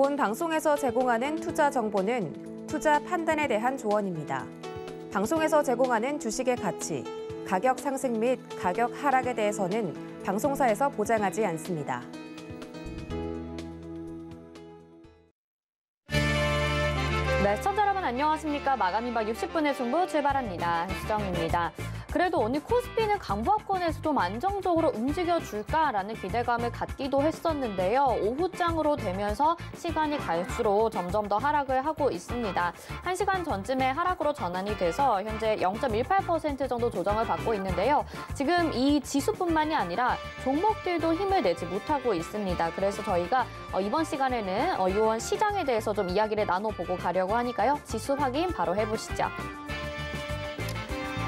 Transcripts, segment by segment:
본 방송에서 제공하는 투자 정보는 투자 판단에 대한 조언입니다. 방송에서 제공하는 주식의 가치, 가격 상승 및 가격 하락에 대해서는 방송사에서 보장하지 않습니다. 네, 시청자 여러분 안녕하십니까. 마감 임박 60분의 승부 출발합니다. 수정입니다. 그래도 오늘 코스피는 강보합권에서 좀 안정적으로 움직여줄까라는 기대감을 갖기도 했었는데요. 오후장으로 되면서 시간이 갈수록 점점 더 하락을 하고 있습니다. 1시간 전쯤에 하락으로 전환이 돼서 현재 0.18% 정도 조정을 받고 있는데요. 지금 이 지수뿐만이 아니라 종목들도 힘을 내지 못하고 있습니다. 그래서 저희가 이번 시간에는 이번 시장에 대해서 좀 이야기를 나눠보고 가려고 하니까요. 지수 확인 바로 해보시죠.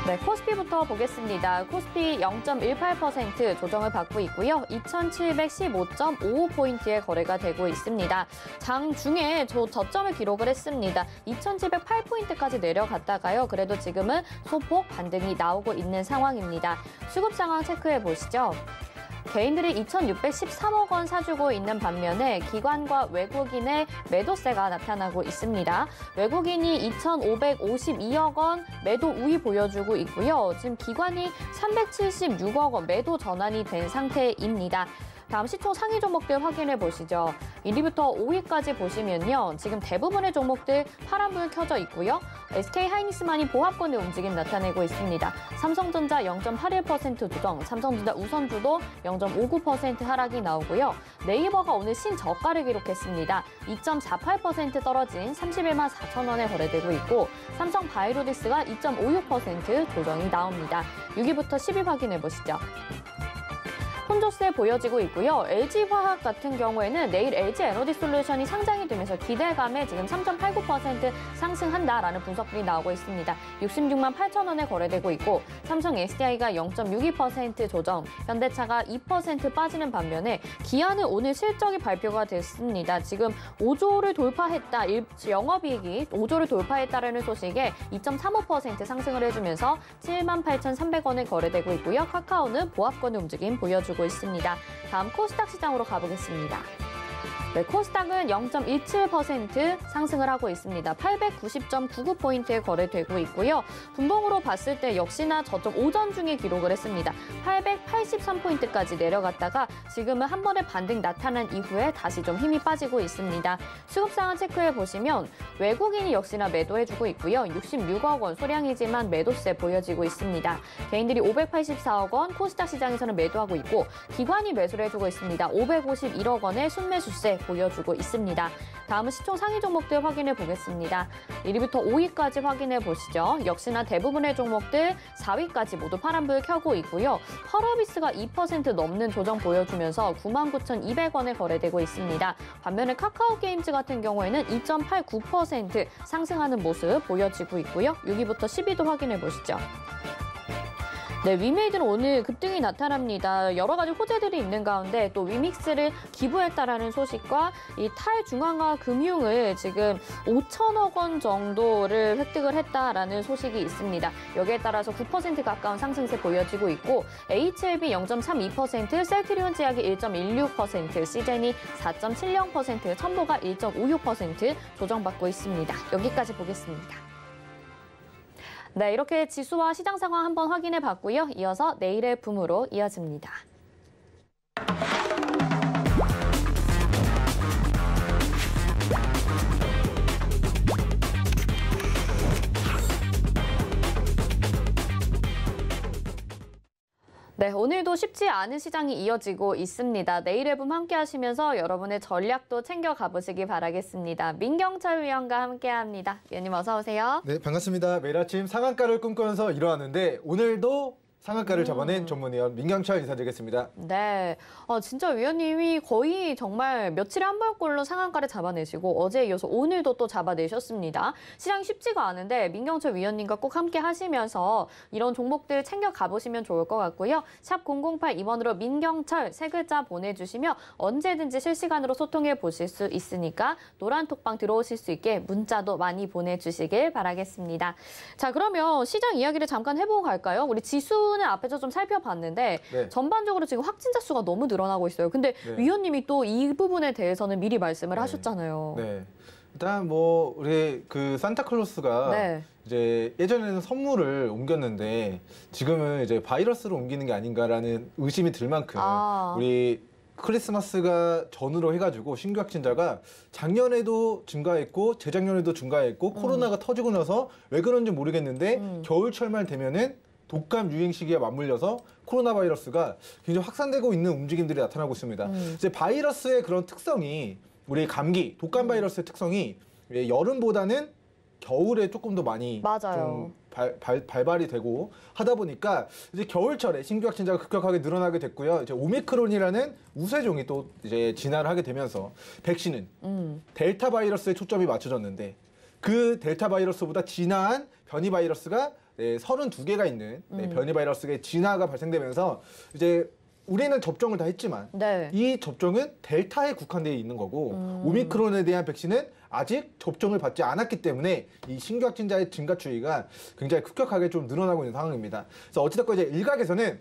네, 코스피부터 보겠습니다. 코스피 0.18% 조정을 받고 있고요. 2,715.55포인트의 거래가 되고 있습니다. 장 중에 저점을 기록을 했습니다. 2,708포인트까지 내려갔다가요. 그래도 지금은 소폭 반등이 나오고 있는 상황입니다. 수급 상황 체크해 보시죠. 개인들이 2,613억 원 사주고 있는 반면에 기관과 외국인의 매도세가 나타나고 있습니다. 외국인이 2,552억 원 매도 우위 보여주고 있고요. 지금 기관이 376억 원 매도 전환이 된 상태입니다. 다음 시총 상위 종목들 확인해 보시죠. 1위부터 5위까지 보시면요. 지금 대부분의 종목들 파란불 켜져 있고요. SK하이닉스만이 보합권의 움직임 나타내고 있습니다. 삼성전자 0.81% 조정, 삼성전자 우선주도 0.59% 하락이 나오고요. 네이버가 오늘 신저가를 기록했습니다. 2.48% 떨어진 31만 4천 원에 거래되고 있고 삼성바이오로직스가 2.56% 조정이 나옵니다. 6위부터 10위 확인해 보시죠. 혼조세 보여지고 있고요. LG화학 같은 경우에는 내일 LG에너지솔루션이 상장이 되면서 기대감에 지금 3.89% 상승한다라는 분석들이 나오고 있습니다. 66만 8천 원에 거래되고 있고 삼성 SDI가 0.62% 조정, 현대차가 2% 빠지는 반면에 기아는 오늘 실적이 발표가 됐습니다. 지금 5조를 돌파했다, 영업이익이 5조를 돌파했다라는 소식에 2.35% 상승을 해주면서 7만 8,300원에 거래되고 있고요. 카카오는 보합권의 움직임 보여주고 있습니다. 다음 코스닥 시장으로 가보겠습니다. 네, 코스닥은 0.17% 상승을 하고 있습니다. 890.99포인트에 거래되고 있고요. 분봉으로 봤을 때 역시나 저점 오전 중에 기록을 했습니다. 883포인트까지 내려갔다가 지금은 한 번의 반등 나타난 이후에 다시 좀 힘이 빠지고 있습니다. 수급 상황 체크해 보시면 외국인이 역시나 매도해주고 있고요. 66억 원 소량이지만 매도세 보여지고 있습니다. 개인들이 584억 원 코스닥 시장에서는 매도하고 있고 기관이 매수를 해주고 있습니다. 551억 원의 순매수세 보여주고 있습니다. 다음은 시총 상위 종목들 확인해 보겠습니다. 1위부터 5위까지 확인해 보시죠. 역시나 대부분의 종목들 4위까지 모두 파란불 켜고 있고요. 펄어비스가 2% 넘는 조정 보여주면서 99,200원에 거래되고 있습니다. 반면에 카카오게임즈 같은 경우에는 2.89% 상승하는 모습 보여지고 있고요. 6위부터 10위도 확인해 보시죠. 네, 위메이드는 오늘 급등이 나타납니다. 여러 가지 호재들이 있는 가운데 또 위믹스를 기부했다라는 소식과 이 탈중앙화 금융을 지금 5천억 원 정도를 획득을 했다라는 소식이 있습니다. 여기에 따라서 9% 가까운 상승세 보여지고 있고 HLB 0.32%, 셀트리온 제약이 1.16%, 시젠이 4.70%, 첨보가 1.56% 조정받고 있습니다. 여기까지 보겠습니다. 네, 이렇게 지수와 시장 상황 한번 확인해 봤고요. 이어서 내일의 붐으로 이어집니다. 네, 오늘도 쉽지 않은 시장이 이어지고 있습니다. 내일의 붐 함께 하시면서 여러분의 전략도 챙겨가 보시기 바라겠습니다. 민경철 위원과 함께합니다. 위원님 어서 오세요. 네, 반갑습니다. 매일 아침 상한가를 꿈꾸면서 일어나는데 오늘도 상한가를 잡아낸 전문위원 민경철 인사드리겠습니다. 네, 진짜 위원님이 거의 정말 며칠에 한 번꼴로 상한가를 잡아내시고 어제에 이어서 오늘도 또 잡아내셨습니다. 시장이 쉽지가 않은데 민경철 위원님과 꼭 함께 하시면서 이런 종목들 챙겨 가보시면 좋을 것 같고요. 샵 008 민경철 세 글자 보내주시면 언제든지 실시간으로 소통해 보실 수 있으니까 노란 톡방 들어오실 수 있게 문자도 많이 보내주시길 바라겠습니다. 자, 그러면 시장 이야기를 잠깐 해보고 갈까요? 우리 지수는 부분은 앞에서 좀 살펴봤는데 네. 전반적으로 지금 확진자 수가 너무 늘어나고 있어요. 근데 네. 위원님이 또 이 부분에 대해서는 미리 말씀을 네. 하셨잖아요. 네. 일단 뭐 우리 그 산타클로스가 네. 이제 예전에는 선물을 옮겼는데 지금은 이제 바이러스를 옮기는 게 아닌가라는 의심이 들 만큼 우리 크리스마스가 전후로 해가지고 신규 확진자가 작년에도 증가했고 재작년에도 증가했고 코로나가 터지고 나서 왜 그런지 모르겠는데 겨울철만 되면은 독감 유행 시기에 맞물려서 코로나 바이러스가 굉장히 확산되고 있는 움직임들이 나타나고 있습니다. 이제 바이러스의 그런 특성이 우리 감기, 독감 바이러스의 특성이 여름보다는 겨울에 조금 더 많이 맞아요. 좀 발발이 되고 하다 보니까 이제 겨울철에 신규 확진자가 급격하게 늘어나게 됐고요. 이제 오미크론이라는 우세종이 또 이제 진화를 하게 되면서 백신은 델타 바이러스에 초점이 맞춰졌는데 그 델타 바이러스보다 진화한 변이 바이러스가 32개가 있는 변이 바이러스의 진화가 발생되면서 이제 우리는 접종을 다 했지만 네. 이 접종은 델타에 국한되어 있는 거고 오미크론에 대한 백신은 아직 접종을 받지 않았기 때문에 이 신규 확진자의 증가 추이가 굉장히 급격하게 좀 늘어나고 있는 상황입니다. 그래서 어찌됐건 이제 일각에서는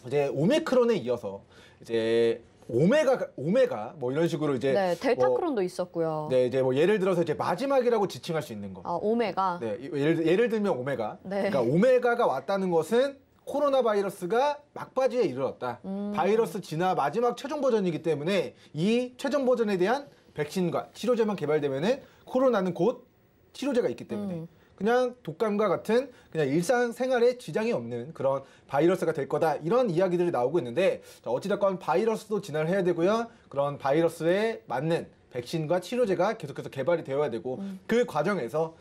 이제 오미크론에 이어서 이제 오메가 뭐 이런 식으로 이제 네, 델타크론도 있었고요. 네, 이제 뭐 예를 들어서 이제 마지막이라고 지칭할 수 있는 거. 아, 오메가. 네, 예를 들면 오메가. 네. 그러니까 오메가가 왔다는 것은 코로나 바이러스가 막바지에 이르렀다. 바이러스 진화 마지막 최종 버전이기 때문에 이 최종 버전에 대한 백신과 치료제만 개발되면은 코로나는 곧 치료제가 있기 때문에 그냥 독감과 같은 그냥 일상생활에 지장이 없는 그런 바이러스가 될 거다. 이런 이야기들이 나오고 있는데 어찌됐건 바이러스도 진화를 해야 되고요. 그런 바이러스에 맞는 백신과 치료제가 계속해서 개발이 되어야 되고 그 과정에서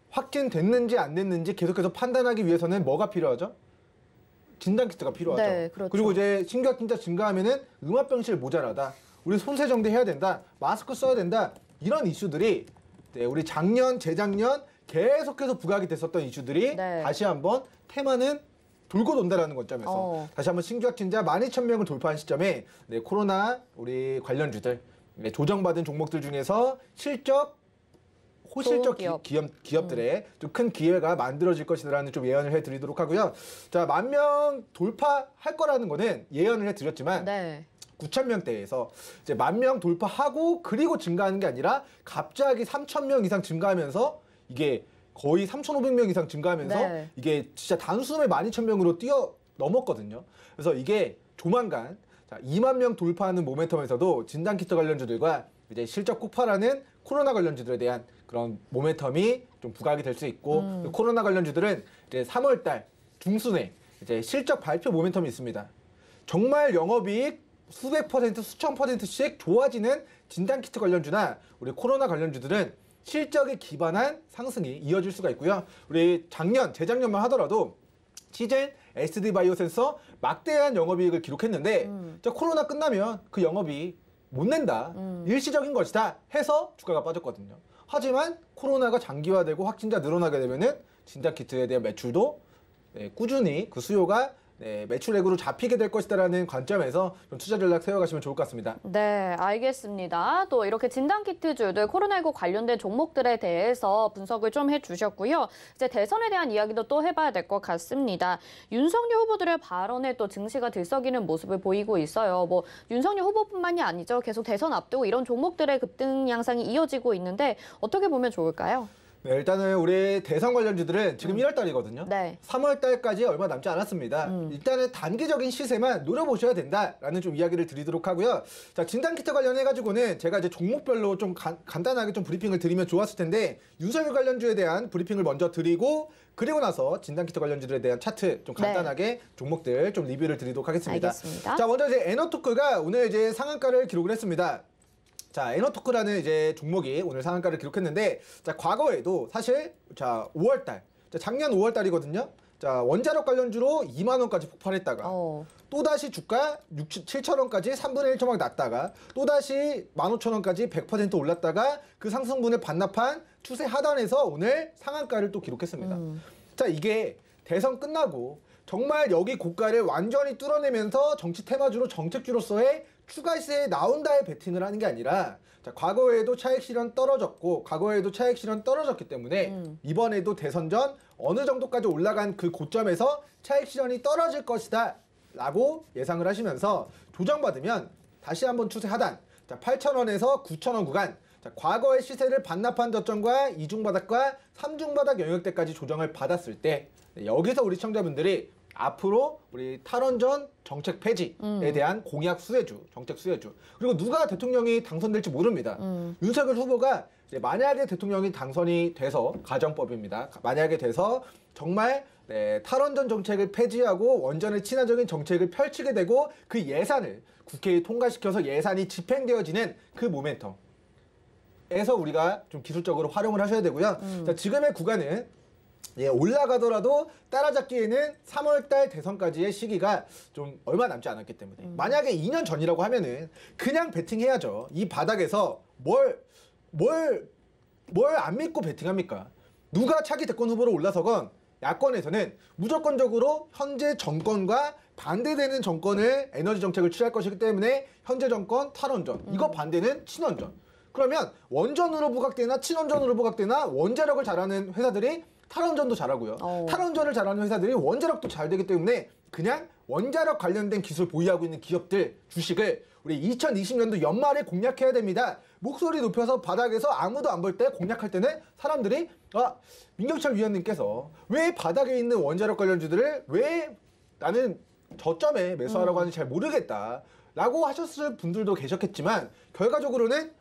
확진됐는지 안 됐는지 계속해서 판단하기 위해서는 뭐가 필요하죠? 진단키트가 필요하죠. 네, 그렇죠. 그리고 이제 신규 확진자 증가하면은 음압병실 모자라다. 우리 손세정대 해야 된다. 마스크 써야 된다. 이런 이슈들이 우리 작년, 재작년 계속해서 부각이 됐었던 이슈들이 네. 다시 한번 테마는 돌고 돈다라는 관점에서 다시 한번 신규 확진자 12,000명을 돌파한 시점에 코로나 우리 관련주들 조정받은 종목들 중에서 호실적 기업들의 좀 큰 기회가 만들어질 것이라는 좀 예언을 해드리도록 하고요. 자, 10,000명 돌파할 거라는 거는 예언을 해드렸지만 네. 9,000명대에서 이제 10,000명 돌파하고 그리고 증가하는 게 아니라 갑자기 3,000명 이상 증가하면서 이게 거의 3,500명 이상 증가하면서 네. 이게 진짜 단숨에 12,000명으로 뛰어넘었거든요. 그래서 이게 조만간 2만 명 돌파하는 모멘텀에서도 진단키트 관련주들과 이제 실적 폭발하는 코로나 관련주들에 대한 그런 모멘텀이 좀 부각이 될 수 있고 코로나 관련주들은 이제 3월달 중순에 이제 실적 발표 모멘텀이 있습니다. 정말 영업이익 수백 %, 수천 %씩 좋아지는 진단키트 관련주나 우리 코로나 관련주들은 실적에 기반한 상승이 이어질 수가 있고요. 우리 재작년만 하더라도 시젠, SD바이오센서 막대한 영업이익을 기록했는데 코로나 끝나면 그 영업이익 못 낸다. 일시적인 것이다 해서 주가가 빠졌거든요. 하지만 코로나가 장기화되고 확진자 늘어나게 되면은 진단키트에 대한 매출도 꾸준히 그 수요가 매출액으로 잡히게 될 것이다라는 관점에서 좀 투자 전략 세워가시면 좋을 것 같습니다. 네, 알겠습니다. 또 이렇게 진단키트주들 코로나19 관련된 종목들에 대해서 분석을 좀 해주셨고요. 이제 대선에 대한 이야기도 또 해봐야 될 것 같습니다. 윤석열 후보들의 발언에 또 증시가 들썩이는 모습을 보이고 있어요. 뭐 윤석열 후보뿐만이 아니죠. 계속 대선 앞두고 이런 종목들의 급등 양상이 이어지고 있는데 어떻게 보면 좋을까요? 네, 일단은 우리 대선 관련주들은 지금 1월 달이거든요. 네. 3월 달까지 얼마 남지 않았습니다. 일단은 단기적인 시세만 노려보셔야 된다라는 좀 이야기를 드리도록 하고요. 자, 진단키트 관련해가지고는 제가 이제 종목별로 좀 간단하게 좀 브리핑을 드리면 좋았을 텐데 윤석열 관련주에 대한 브리핑을 먼저 드리고 그리고 나서 진단키트 관련주들에 대한 차트 좀 간단하게 종목들 좀 리뷰를 드리도록 하겠습니다. 알겠습니다. 자, 먼저 이제 에너토크가 오늘 이제 상한가를 기록을 했습니다. 자, 에너토크라는 이제 종목이 오늘 상한가를 기록했는데, 자, 과거에도 사실, 자, 5월달, 작년 5월달이거든요. 자, 원자력 관련주로 2만 원까지 폭발했다가, 또다시 주가 7,000원까지 3분의 1 초막 났다가, 또다시 15,000원까지 100% 올랐다가, 그 상승분을 반납한 추세 하단에서 오늘 상한가를 또 기록했습니다. 자, 이게 대선 끝나고 정말 여기 고가를 완전히 뚫어내면서 정치 테마주로 정책주로서의 추가 시세에 나온다에 베팅을 하는 게 아니라 자, 과거에도 차익 실현 떨어졌고 과거에도 차익 실현 떨어졌기 때문에 이번에도 대선 전 어느 정도까지 올라간 그 고점에서 차익 실현이 떨어질 것이다 라고 예상을 하시면서 조정받으면 다시 한번 추세 하단 자, 8,000원에서 9,000원 구간 자, 과거의 시세를 반납한 저점과 이중바닥과 삼중바닥 영역대까지 조정을 받았을 때 여기서 우리 시청자분들이 앞으로 우리 탈원전 정책 폐지에 대한 공약 수혜주, 정책 수혜주 그리고 누가 대통령이 당선될지 모릅니다. 윤석열 후보가 이제 만약에 대통령이 당선이 돼서 가정법입니다. 만약에 돼서 정말 탈원전 정책을 폐지하고 원전에 친화적인 정책을 펼치게 되고 그 예산을 국회에 통과시켜서 예산이 집행되어지는 그 모멘텀 에서 우리가 좀 기술적으로 활용을 하셔야 되고요. 자, 지금의 구간은 올라가더라도 따라잡기에는 3월달 대선까지의 시기가 좀 얼마 남지 않았기 때문에 만약에 2년 전이라고 하면은 그냥 베팅해야죠. 이 바닥에서 뭘 안 믿고 베팅합니까? 누가 차기 대권 후보로 올라서건 야권에서는 무조건적으로 현재 정권과 반대되는 정권을 에너지 정책을 취할 것이기 때문에 현재 정권 탈원전, 이거 반대는 친원전. 그러면 원전으로 부각되나 친원전으로 부각되나 원자력을 잘하는 회사들이 탈원전도 잘하고요. 탈원전을 잘하는 회사들이 원자력도 잘 되기 때문에 그냥 원자력 관련된 기술 보유하고 있는 기업들 주식을 우리 2020년도 연말에 공략해야 됩니다. 목소리 높여서 바닥에서 아무도 안 볼 때 공략할 때는 사람들이 민경철 위원님께서 왜 바닥에 있는 원자력 관련주들을 왜 나는 저점에 매수하라고 하는지 잘 모르겠다라고 하셨을 분들도 계셨겠지만 결과적으로는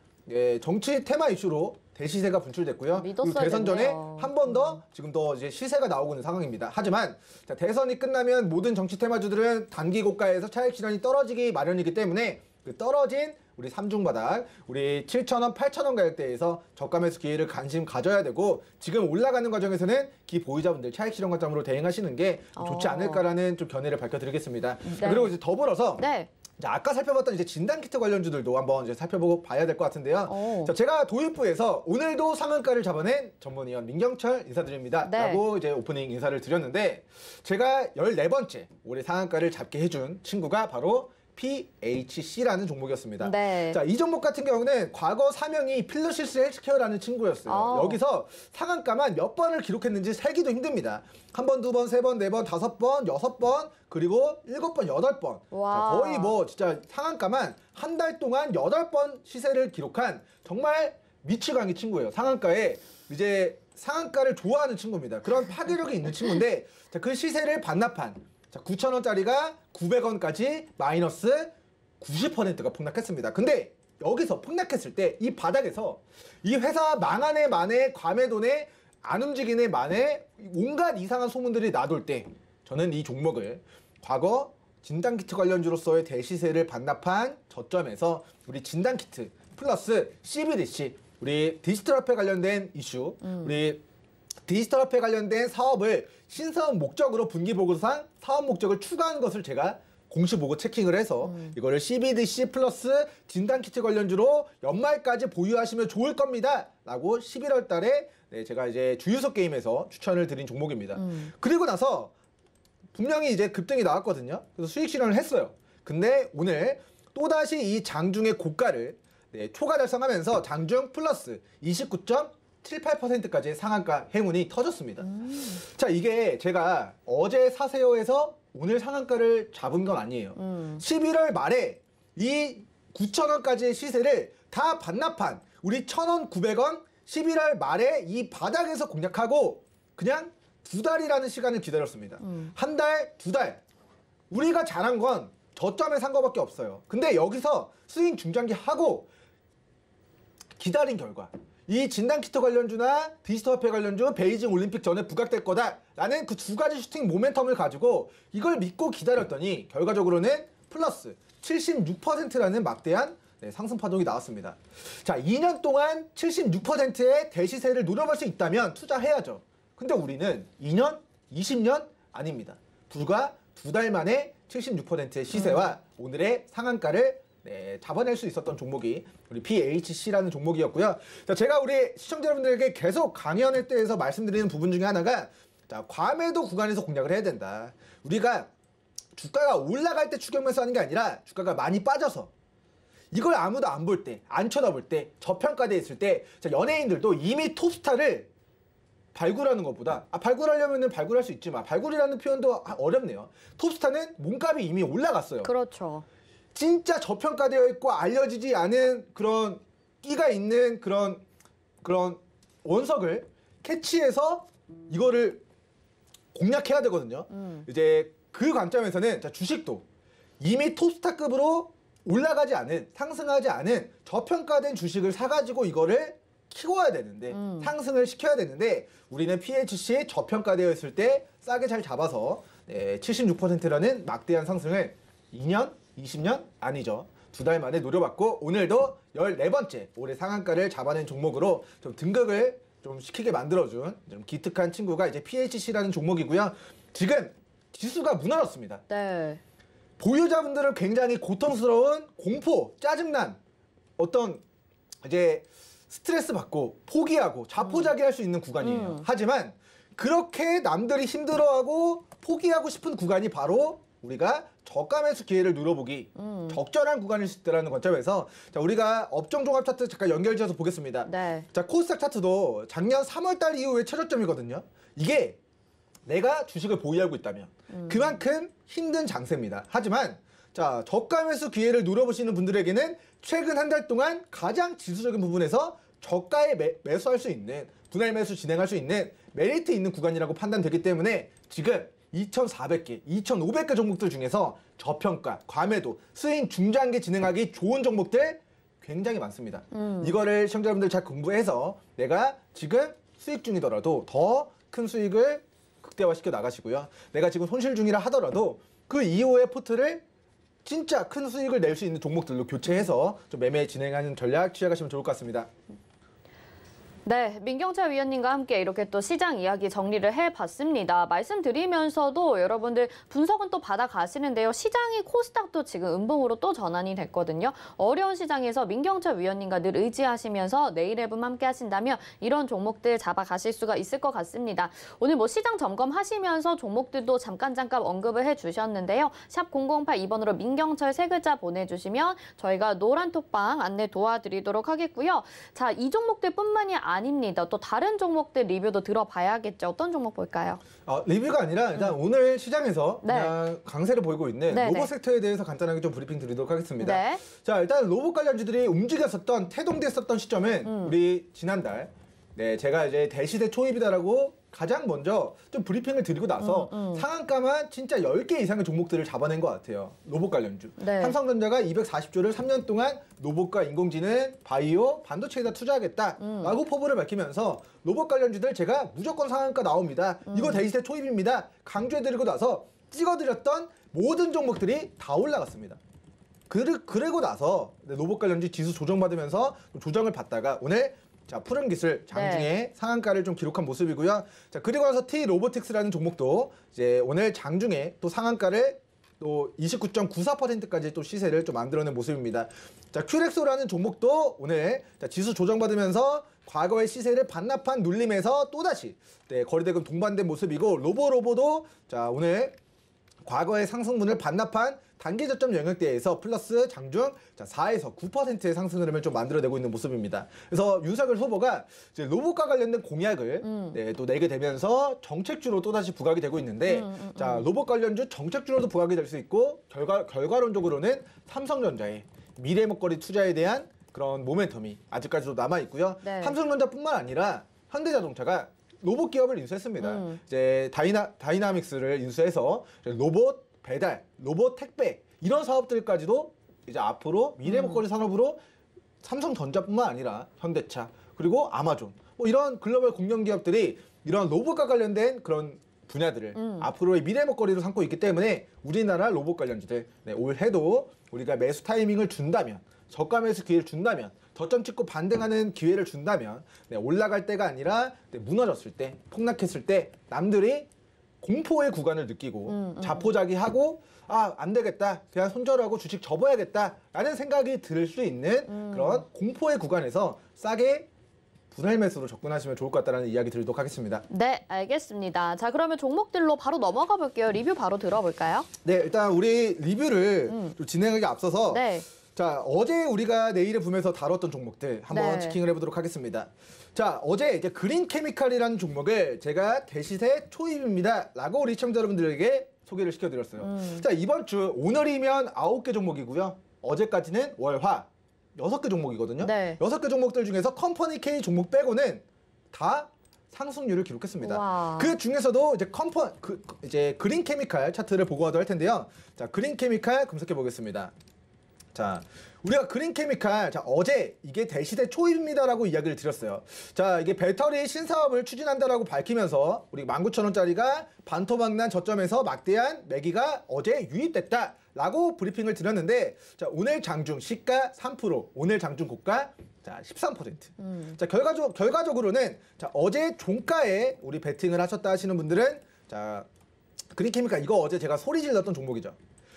정치 테마 이슈로 대시세가 분출됐고요. 그리고 대선 전에 한 번 더 지금 더 이제 시세가 나오고 있는 상황입니다. 하지만 자, 대선이 끝나면 모든 정치 테마주들은 단기 고가에서 차익 실현이 떨어지기 마련이기 때문에 그 떨어진 우리 삼중바닥, 우리 7,000원, 8,000원 가격대에서 저가 매수 기회를 관심 가져야 되고 지금 올라가는 과정에서는 기 보유자분들 차익 실현 관점으로 대응하시는 게 좋지 않을까라는 좀 견해를 밝혀드리겠습니다. 네. 그리고 이제 더불어서 네. 자, 아까 살펴봤던 이제 진단키트 관련주들도 한번 이제 살펴보고 봐야 될 것 같은데요. 자, 제가 도입부에서 오늘도 상한가를 잡아낸 전문위원 민경철 인사드립니다. 네. 라고 이제 오프닝 인사를 드렸는데 제가 14번째 올해 상한가를 잡게 해준 친구가 바로 PHC라는 종목이었습니다. 네. 자, 이 종목 같은 경우는 과거 사명이 필러시스 헬스케어라는 친구였어요. 여기서 상한가만 몇 번을 기록했는지 세기도 힘듭니다. 한 번, 두 번, 세 번, 네 번, 5번, 6번, 그리고 7번, 8번. 자, 거의 뭐 진짜 상한가만 한 달 동안 8번 시세를 기록한 정말 미치광이 친구예요. 상한가에 이제 상한가를 좋아하는 친구입니다. 그런 파괴력이 있는 친구인데 자, 그 시세를 반납한 자, 9,000원짜리가 900원까지 마이너스 90%가 폭락했습니다. 근데 여기서 폭락했을 때 이 바닥에서 이 회사 망하네 마네 과매도네 안 움직이네 마네 온갖 이상한 소문들이 나돌 때 저는 이 종목을 과거 진단키트 관련주로서의 대시세를 반납한 저점에서 우리 진단키트 플러스 CBDC 우리 디지털 화폐 관련된 이슈 우리 디지털 화폐 관련된 사업을 신사업 목적으로 분기보고상 사업 목적을 추가한 것을 제가 공시보고 체킹을 해서 이거를 CBDC 플러스 진단키트 관련주로 연말까지 보유하시면 좋을 겁니다 라고 11월 달에 제가 이제 주유소 게임에서 추천을 드린 종목입니다. 그리고 나서 분명히 이제 급등이 나왔거든요. 그래서 수익 실현을 했어요. 근데 오늘 또다시 이 장중의 고가를 초과 달성하면서 장중 플러스 29.78%까지 상한가 행운이 터졌습니다. 자, 이게 제가 어제 사세요에서 오늘 상한가를 잡은 건 아니에요. 11월 말에 이 9,000원까지의 시세를 다 반납한 우리 1,000원, 900원 11월 말에 이 바닥에서 공략하고 그냥 2달이라는 시간을 기다렸습니다. 한 달, 2달. 우리가 잘한 건 저점에 산 거밖에 없어요. 근데 여기서 스윙 중장기 하고 기다린 결과 이 진단키트 관련주나 디지털 화폐 관련주 베이징 올림픽 전에 부각될 거다라는 그 두 가지 슈팅 모멘텀을 가지고 이걸 믿고 기다렸더니 결과적으로는 플러스 76%라는 막대한 상승 파동이 나왔습니다. 자, 2년 동안 76%의 대시세를 노려볼 수 있다면 투자해야죠. 근데 우리는 2년, 20년 아닙니다. 불과 2달 만에 76%의 시세와 오늘의 상한가를 잡아낼 수 있었던 종목이 우리 PHC라는 종목이었고요. 자, 제가 우리 시청자 여러분들에게 계속 강연회 때에서 말씀드리는 부분 중에 하나가 자, 과매도 구간에서 공략을 해야 된다. 우리가 주가가 올라갈 때 추격 매수하는 게 아니라 주가가 많이 빠져서 이걸 아무도 안 볼 때, 안 쳐다볼 때, 저평가돼 있을 때, 자, 연예인들도 이미 톱스타를 발굴하는 것보다, 발굴하려면은 발굴할 수 있지만 발굴이라는 표현도 어렵네요. 톱스타는 몸값이 이미 올라갔어요. 그렇죠. 진짜 저평가되어 있고 알려지지 않은 그런 끼가 있는 그런 원석을 캐치해서 이거를 공략해야 되거든요. 이제 그 관점에서는 자, 주식도 이미 톱스타급으로 올라가지 않은, 상승하지 않은 저평가된 주식을 사가지고 이거를 키워야 되는데, 상승을 시켜야 되는데, 우리는 PHC 저평가되어 있을 때 싸게 잘 잡아서 76%라는 막대한 상승을 2년, 20년? 아니죠. 2달 만에 노려봤고, 오늘도 14번째 올해 상한가를 잡아낸 종목으로 좀 등극을 좀 시키게 만들어준 좀 기특한 친구가 이제 PHC라는 종목이고요. 지금 지수가 무너졌습니다. 네. 보유자분들은 굉장히 고통스러운 공포, 짜증난 어떤 이제 스트레스 받고 포기하고 자포자기할 수 있는 구간이에요. 하지만 그렇게 남들이 힘들어하고 포기하고 싶은 구간이 바로 우리가 저가 매수 기회를 누려보기 적절한 구간일 수 있다는 관점에서 자, 우리가 업종 종합 차트 잠깐 연결지어서 보겠습니다. 네. 자, 코스닥 차트도 작년 3월달 이후에 최저점이거든요. 이게 내가 주식을 보유하고 있다면 그만큼 힘든 장세입니다. 하지만 자, 저가 매수 기회를 누려보시는 분들에게는 최근 한 달 동안 가장 지수적인 부분에서 저가에 매수할 수 있는, 분할 매수 진행할 수 있는 메리트 있는 구간이라고 판단되기 때문에 지금 2,400개, 2,500개 종목들 중에서 저평가, 과매도, 스윙 중장기 진행하기 좋은 종목들 굉장히 많습니다. 이거를 시청자분들 잘 공부해서 내가 지금 수익 중이더라도 더 큰 수익을 극대화시켜 나가시고요. 내가 지금 손실 중이라 하더라도 그 이후의 포트를 진짜 큰 수익을 낼 수 있는 종목들로 교체해서 좀 매매 진행하는 전략 취해가시면 좋을 것 같습니다. 네, 민경철 위원님과 함께 이렇게 또 시장 이야기 정리를 해봤습니다. 말씀드리면서도 여러분들 분석은 또 받아가시는데요. 시장이 코스닥도 지금 음봉으로 또 전환이 됐거든요. 어려운 시장에서 민경철 위원님과 늘 의지하시면서 내일 앱음 함께 하신다면 이런 종목들 잡아가실 수가 있을 것 같습니다. 오늘 뭐 시장 점검하시면서 종목들도 잠깐 언급을 해주셨는데요. 샵 0082번으로 민경철 세 글자 보내주시면 저희가 노란 톡방 안내 도와드리도록 하겠고요. 자, 이 종목들뿐만이 아닙니다. 또 다른 종목들 리뷰도 들어봐야겠죠. 어떤 종목 볼까요? 리뷰가 아니라 일단 오늘 시장에서 네. 그냥 강세를 보이고 있는 네, 로봇 네. 섹터에 대해서 간단하게 좀 브리핑 드리도록 하겠습니다. 네. 자, 일단 로봇 관련주들이 움직였었던, 태동됐었던 시점은 우리 지난달 제가 이제 대시세 초입이다라고 가장 먼저 좀 브리핑을 드리고 나서 상한가만 진짜 10개 이상의 종목들을 잡아낸 것 같아요. 로봇 관련주. 네. 삼성전자가 240조를 3년 동안 로봇과 인공지능, 바이오, 반도체에다 투자하겠다라고 포부를 밝히면서 로봇 관련주들 제가 무조건 상한가 나옵니다. 이거 대시세 초입입니다. 강조해드리고 나서 찍어드렸던 모든 종목들이 다 올라갔습니다. 그러고 나서 로봇 관련주 지수 조정받으면서 조정을 받다가 오늘 자, 푸른 기술 장중에 상한가를 좀 기록한 모습이고요. 자, 그리고 나서 T 로보틱스라는 종목도 이제 오늘 장중에 또 상한가를 또 29.94%까지 또 시세를 좀 만들어낸 모습입니다. 자, 큐렉소라는 종목도 오늘 자, 지수 조정받으면서 과거의 시세를 반납한 눌림에서 또다시 거래대금 동반된 모습이고, 로보도 자, 오늘 과거의 상승분을 반납한 단기 저점 영역대에서 플러스 장중 4에서 9%의 상승 흐름을 좀 만들어내고 있는 모습입니다. 그래서 윤석열 후보가 이제 로봇과 관련된 공약을 또 내게 되면서 정책주로 또다시 부각이 되고 있는데 자, 로봇 관련주 정책주로도 부각이 될 수 있고 결과론적으로는 삼성전자의 미래 먹거리 투자에 대한 그런 모멘텀이 아직까지도 남아 있고요. 네. 삼성전자뿐만 아니라 현대자동차가 로봇 기업을 인수했습니다. 이제 다이나믹스를 인수해서 로봇 배달, 로봇 택배 이런 사업들까지도 이제 앞으로 미래 먹거리 산업으로 삼성전자뿐만 아니라 현대차 그리고 아마존 뭐 이런 글로벌 공룡 기업들이 이런 로봇과 관련된 그런 분야들을 앞으로의 미래 먹거리로 삼고 있기 때문에 우리나라 로봇 관련주들 올해도 우리가 매수 타이밍을 준다면, 저가 매수 기회를 준다면, 저점 찍고 반등하는 기회를 준다면 올라갈 때가 아니라 무너졌을 때, 폭락했을 때 남들이 공포의 구간을 느끼고 자포자기하고 안 되겠다, 그냥 손절하고 주식 접어야겠다 라는 생각이 들 수 있는 그런 공포의 구간에서 싸게 분할 매수로 접근하시면 좋을 것 같다는 이야기 드리도록 하겠습니다. 네, 알겠습니다. 자, 그러면 종목들로 바로 넘어가 볼게요. 리뷰 바로 들어볼까요? 네, 일단 우리 리뷰를 좀 진행하기 앞서서 네. 자, 어제 우리가 내일을 보면서 다뤘던 종목들 한번 네. 체킹을 해보도록 하겠습니다. 자, 어제 이제 그린 케미칼이라는 종목을 제가 대시세 초입입니다 라고 우리 시청자 여러분들에게 소개를 시켜드렸어요. 자, 이번 주 오늘이면 9개 종목이고요. 어제까지는 월화 6개 종목이거든요. 네. 6개 종목들 중에서 컴퍼니 K 종목 빼고는 다 상승률을 기록했습니다. 와. 그 중에서도 이제 이제 그린 케미칼 차트를 보고 하도록 할 텐데요. 자, 그린 케미칼 검색해 보겠습니다. 자, 우리가 그린 케미칼, 자, 어제 이게 대시대 초입입니다라고 이야기를 드렸어요. 자, 이게 배터리 신사업을 추진한다라고 밝히면서 우리 19,000원짜리가 반토막난 저점에서 막대한 매기가 어제 유입됐다라고 브리핑을 드렸는데, 자, 오늘 장중 시가 3%, 오늘 장중 고가 자, 13%. 자, 결과적으로는 자, 어제 종가에 우리 베팅을 하셨다 하시는 분들은 자, 그린 케미칼 이거 어제 제가 소리 질렀던 종목이죠.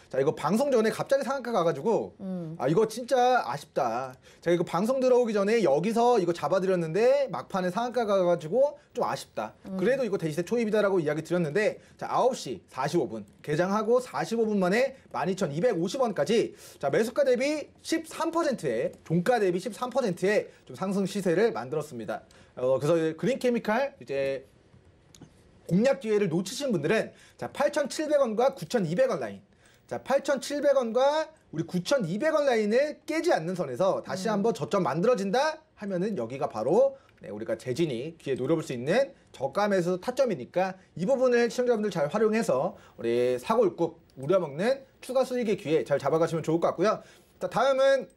자, 이거 방송 전에 갑자기 상한가 가가지고 아, 이거 진짜 아쉽다. 제가 이거 방송 들어오기 전에 여기서 이거 잡아드렸는데 막판에 상한가 가가지고 좀 아쉽다. 그래도 이거 대시세 초입이다라고 이야기 드렸는데 자, 9시 45분 개장하고 45분 만에 12,250원까지 자, 매수가 대비 13%에 종가 대비 13%의 좀 상승 시세를 만들었습니다. 그래서 그린 케미칼 이제 공략 기회를 놓치신 분들은 자, 8,700원과 9,200원 라인. 자, 8,700원과 우리 9,200원 라인을 깨지 않는 선에서 다시 한번 저점 만들어진다 하면은 여기가 바로 네, 우리가 재진이 기회 노려볼 수 있는 저가 매수 타점이니까 이 부분을 시청자분들 잘 활용해서 우리 사골국 우려먹는 추가 수익의 기회 잘 잡아가시면 좋을 것 같고요. 자, 다음은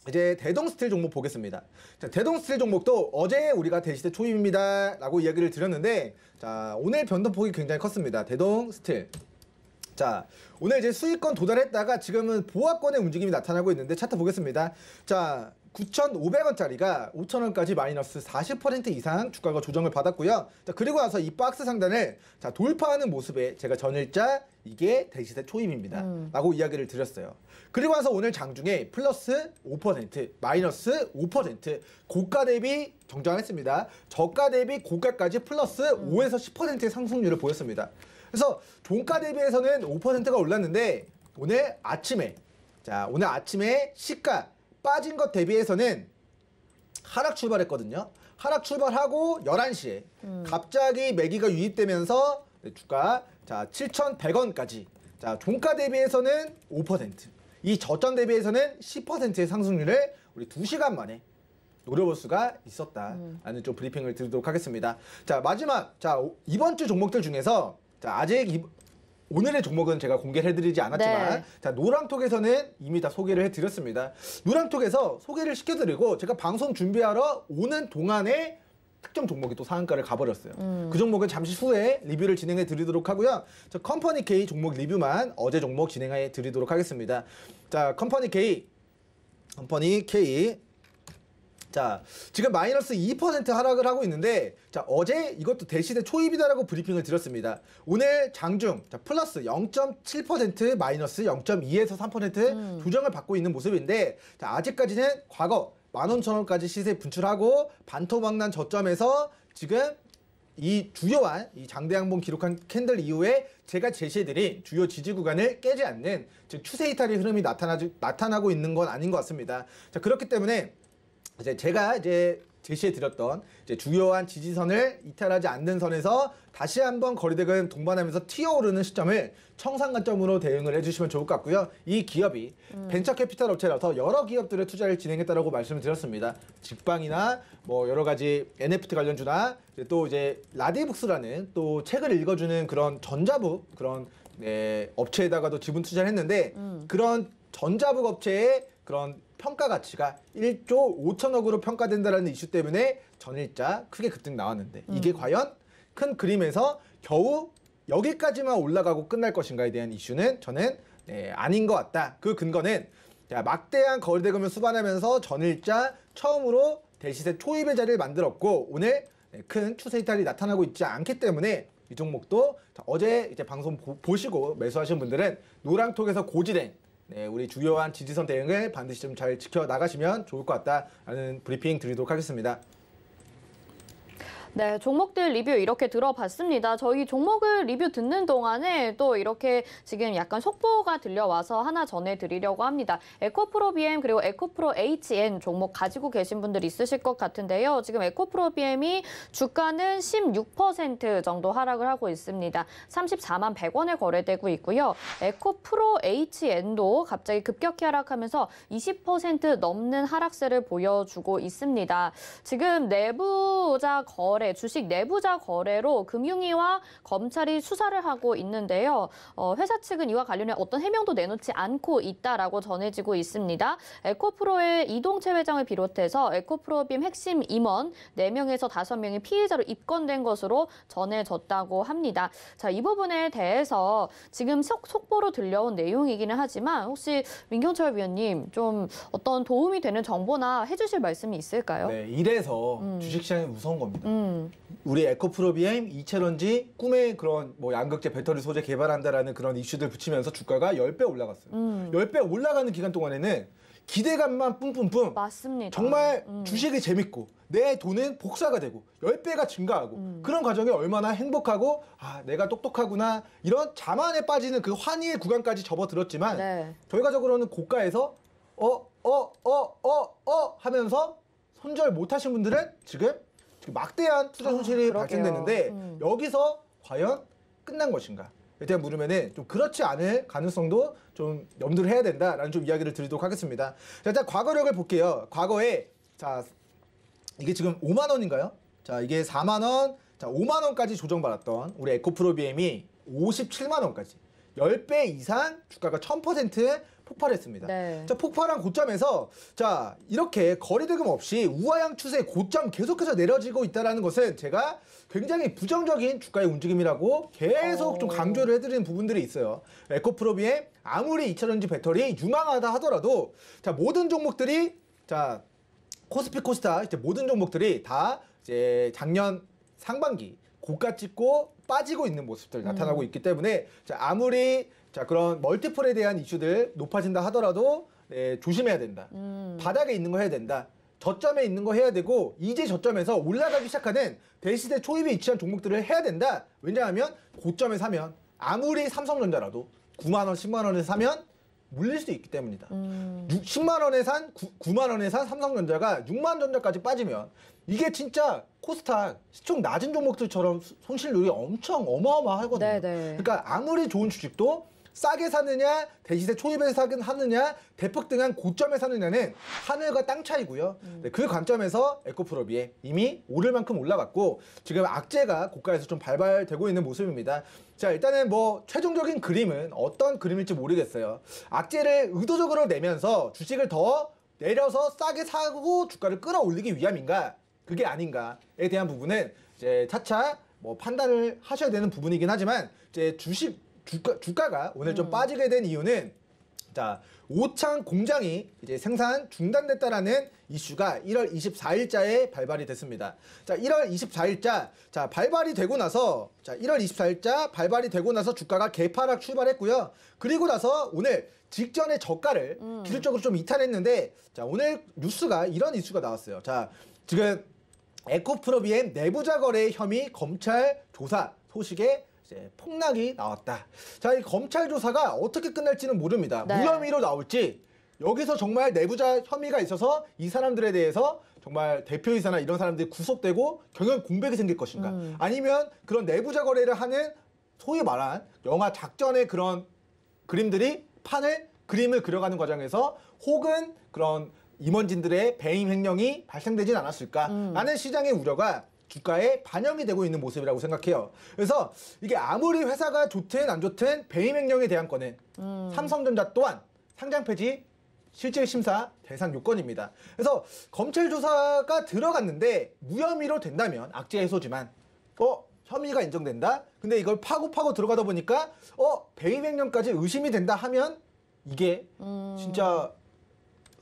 이제 대동스틸 종목 보겠습니다. 자, 대동스틸 종목도 어제 우리가 대시세 초입입니다 라고 이야기를 드렸는데 자, 오늘 변동폭이 굉장히 컸습니다. 대동스틸. 자, 오늘 이제 수익권 도달했다가 지금은 보합권의 움직임이 나타나고 있는데 차트 보겠습니다. 자, 9,500원짜리가 5,000원까지 마이너스 40% 이상 주가가 조정을 받았고요. 자, 그리고 나서 이 박스 상단을 자, 돌파하는 모습에 제가 전일자 이게 대시세 초입입니다 라고 이야기를 드렸어요. 그리고 나서 오늘 장중에 플러스 5%, 마이너스 5%, 고가 대비 정정했습니다. 저가 대비 고가까지 플러스 5에서 10%의 상승률을 보였습니다. 그래서 종가 대비해서는 5%가 올랐는데 오늘 아침에 시가 빠진 것 대비해서는 하락 출발했거든요. 하락 출발하고 11시에 갑자기 매기가 유입되면서 주가 자, 7,100원까지. 자, 종가 대비해서는 5%. 이 저점 대비해서는 10%의 상승률을 우리 2시간 만에 노려볼 수가 있었다라는 좀 브리핑을 드리도록 하겠습니다. 자, 마지막 자, 이번 주 종목들 중에서 자, 아직 오늘의 종목은 제가 공개를 해드리지 않았지만 네. 자, 노랑톡에서는 이미 다 소개를 해드렸습니다. 노랑톡에서 소개를 시켜드리고 제가 방송 준비하러 오는 동안에 특정 종목이 또 상한가를 가버렸어요. 그 종목은 잠시 후에 리뷰를 진행해 드리도록 하고요. 저 컴퍼니 K 종목 리뷰만 어제 종목 진행해 드리도록 하겠습니다. 자, 컴퍼니 K 자, 지금 마이너스 2% 하락을 하고 있는데 자, 어제 이것도 대시세 초입이다라고 브리핑을 드렸습니다. 오늘 장중 자, 플러스 0.7% 마이너스 0.2에서 3% 조정을 받고 있는 모습인데 자, 아직까지는 과거 11,000원까지 시세 분출하고 반토막난 저점에서 지금 이 주요한 이 장대양봉 기록한 캔들 이후에 제가 제시해드린 주요 지지 구간을 깨지 않는 즉 추세 이탈의 흐름이 나타나고 있는 건 아닌 것 같습니다. 자, 그렇기 때문에 제가 제시해드렸던 주요한 지지선을 이탈하지 않는 선에서 다시 한번 거리대금 동반하면서 튀어오르는 시점을 청산가점으로 대응을 해주시면 좋을 것 같고요. 이 기업이 벤처캐피탈 업체라서 여러 기업들의 투자를 진행했다라고 말씀을 드렸습니다. 직방이나 뭐 여러 가지 NFT 관련주나 또 이제 라디북스라는 또 책을 읽어주는 그런 전자북 그런 업체에다가도 지분 투자를 했는데 그런 전자북 업체의 그런 평가 가치가 1조 5천억으로 평가된다는 이슈 때문에 전일자 크게 급등 나왔는데 이게 과연 큰 그림에서 겨우 여기까지만 올라가고 끝날 것인가에 대한 이슈는 저는 아닌 것 같다. 그 근거는 막대한 거래대금을 수반하면서 전일자 처음으로 대시세 초입의 자리를 만들었고 오늘 큰 추세 이탈이 나타나고 있지 않기 때문에 이 종목도 어제 이제 방송 보시고 매수하신 분들은 노랑톡에서 고지된 우리 주요한 지지선 대응을 반드시 좀 잘 지켜나가시면 좋을 것 같다라는 브리핑 드리도록 하겠습니다. 네, 종목들 리뷰 이렇게 들어봤습니다. 저희 종목을 리뷰 듣는 동안에 또 이렇게 지금 약간 속보가 들려와서 하나 전해드리려고 합니다. 에코프로 BM 그리고 에코프로 HN 종목 가지고 계신 분들 있으실 것 같은데요. 지금 에코프로 BM이 주가는 16% 정도 하락을 하고 있습니다. 34만 100원에 거래되고 있고요. 에코프로 HN도 갑자기 급격히 하락하면서 20% 넘는 하락세를 보여주고 있습니다. 지금 내부자 거래, 주식 내부자 거래로 금융위와 검찰이 수사를 하고 있는데요. 회사 측은 이와 관련해 어떤 해명도 내놓지 않고 있다라고 전해지고 있습니다. 에코프로의 이동채 회장을 비롯해서 에코프로빔 핵심 임원 4명에서 5명이 피해자로 입건된 것으로 전해졌다고 합니다. 자, 이 부분에 대해서 지금 속보로 들려온 내용이기는 하지만 혹시 민경철 위원님 좀 어떤 도움이 되는 정보나 해주실 말씀이 있을까요? 네, 이래서 주식시장이 무서운 겁니다. 우리 에코프로비엠, 이채런지 꿈의 그런 뭐 양극재 배터리 소재 개발한다라는 그런 이슈들 붙이면서 주가가 10배 올라갔어요. 10배 올라가는 기간 동안에는 기대감만 뿜뿜뿜. 맞습니다. 정말 주식이 재밌고 내 돈은 복사가 되고 10배가 증가하고 그런 과정이 얼마나 행복하고 아 내가 똑똑하구나 이런 자만에 빠지는 그 환희의 구간까지 접어들었지만 네. 결과적으로는 고가에서 하면서 손절 못하신 분들은 지금 막대한 투자 손실이 발생됐는데 여기서 과연 끝난 것인가? 에 대한 물으면은 좀 그렇지 않을 가능성도 좀 염두를 해야 된다라는 좀 이야기를 드리도록 하겠습니다. 자, 일단 과거력을 볼게요. 과거에 자 이게 지금 5만 원인가요? 자, 이게 4만 원, 자 5만 원까지 조정받았던 우리 에코프로비엠이 57만 원까지 10배 이상 주가가 1000% 폭발했습니다. 네. 자, 폭발한 고점에서 자 이렇게 거리대금 없이 우하향 추세 고점 계속해서 내려지고 있다는 것은 제가 굉장히 부정적인 주가의 움직임이라고 계속 좀 강조를 해드리는 부분들이 있어요. 에코프로비엠 아무리 2차전지 배터리 유망하다 하더라도 자 모든 종목들이 자 코스피 코스닥 이제 모든 종목들이 다 이제 작년 상반기 고가 찍고 빠지고 있는 모습들 나타나고 있기 때문에 자 아무리 자 그런 멀티플에 대한 이슈들 높아진다 하더라도 조심해야 된다. 바닥에 있는 거 해야 된다. 저점에 있는 거 해야 되고 이제 저점에서 올라가기 시작하는 대시대 초입에 위치한 종목들을 해야 된다. 왜냐하면 고점에 사면 아무리 삼성전자라도 9만 원, 10만 원에 사면 물릴 수 있기 때문이다. 10만 원에 산 9만 원에 산 삼성전자가 6만 전자까지 빠지면 이게 진짜 코스닥 시총 낮은 종목들처럼 손실률이 엄청 어마어마하거든요. 네네. 그러니까 아무리 좋은 주식도 싸게 사느냐, 대시세 초입에 사느냐, 대폭등한 고점에 사느냐는 하늘과 땅 차이고요. 네, 그 관점에서 에코프로비에 이미 오를 만큼 올라갔고 지금 악재가 고가에서 좀 발발되고 있는 모습입니다. 자, 일단은 뭐 최종적인 그림은 어떤 그림일지 모르겠어요. 악재를 의도적으로 내면서 주식을 더 내려서 싸게 사고 주가를 끌어올리기 위함인가? 그게 아닌가에 대한 부분은 이제 차차 뭐 판단을 하셔야 되는 부분이긴 하지만 이제 주가가 오늘 좀 빠지게 된 이유는 자 오창 공장이 이제 생산 중단됐다라는 이슈가 1월 24일자에 발발이 됐습니다. 자 1월 24일자 자 발발이 되고 나서 자 1월 24일자 발발이 되고 나서 주가가 개파락 출발했고요. 그리고 나서 오늘 직전에 저가를 기술적으로 좀 이탈했는데 자 오늘 뉴스가 이런 이슈가 나왔어요. 자 지금 에코프로비엠 내부자 거래 혐의 검찰 조사 소식에 폭락이 나왔다. 자, 이 검찰 조사가 어떻게 끝날지는 모릅니다. 네. 무혐의로 나올지 여기서 정말 내부자 혐의가 있어서 이 사람들에 대해서 정말 대표이사나 이런 사람들이 구속되고 경영 공백이 생길 것인가? 아니면 그런 내부자 거래를 하는 소위 말한 영화 작전의 그런 그림을 그려가는 과정에서 혹은 그런 임원진들의 배임 횡령이 발생되진 않았을까라는 시장의 우려가 주가에 반영이 되고 있는 모습이라고 생각해요. 그래서 이게 아무리 회사가 좋든 안 좋든 배임 횡령에 대한 건은 삼성전자 또한 상장 폐지 실질 심사 대상 요건입니다. 그래서 검찰 조사가 들어갔는데 무혐의로 된다면 악재 해소지만 혐의가 인정된다. 근데 이걸 파고 들어가다 보니까 배임 횡령까지 의심이 된다 하면 이게 진짜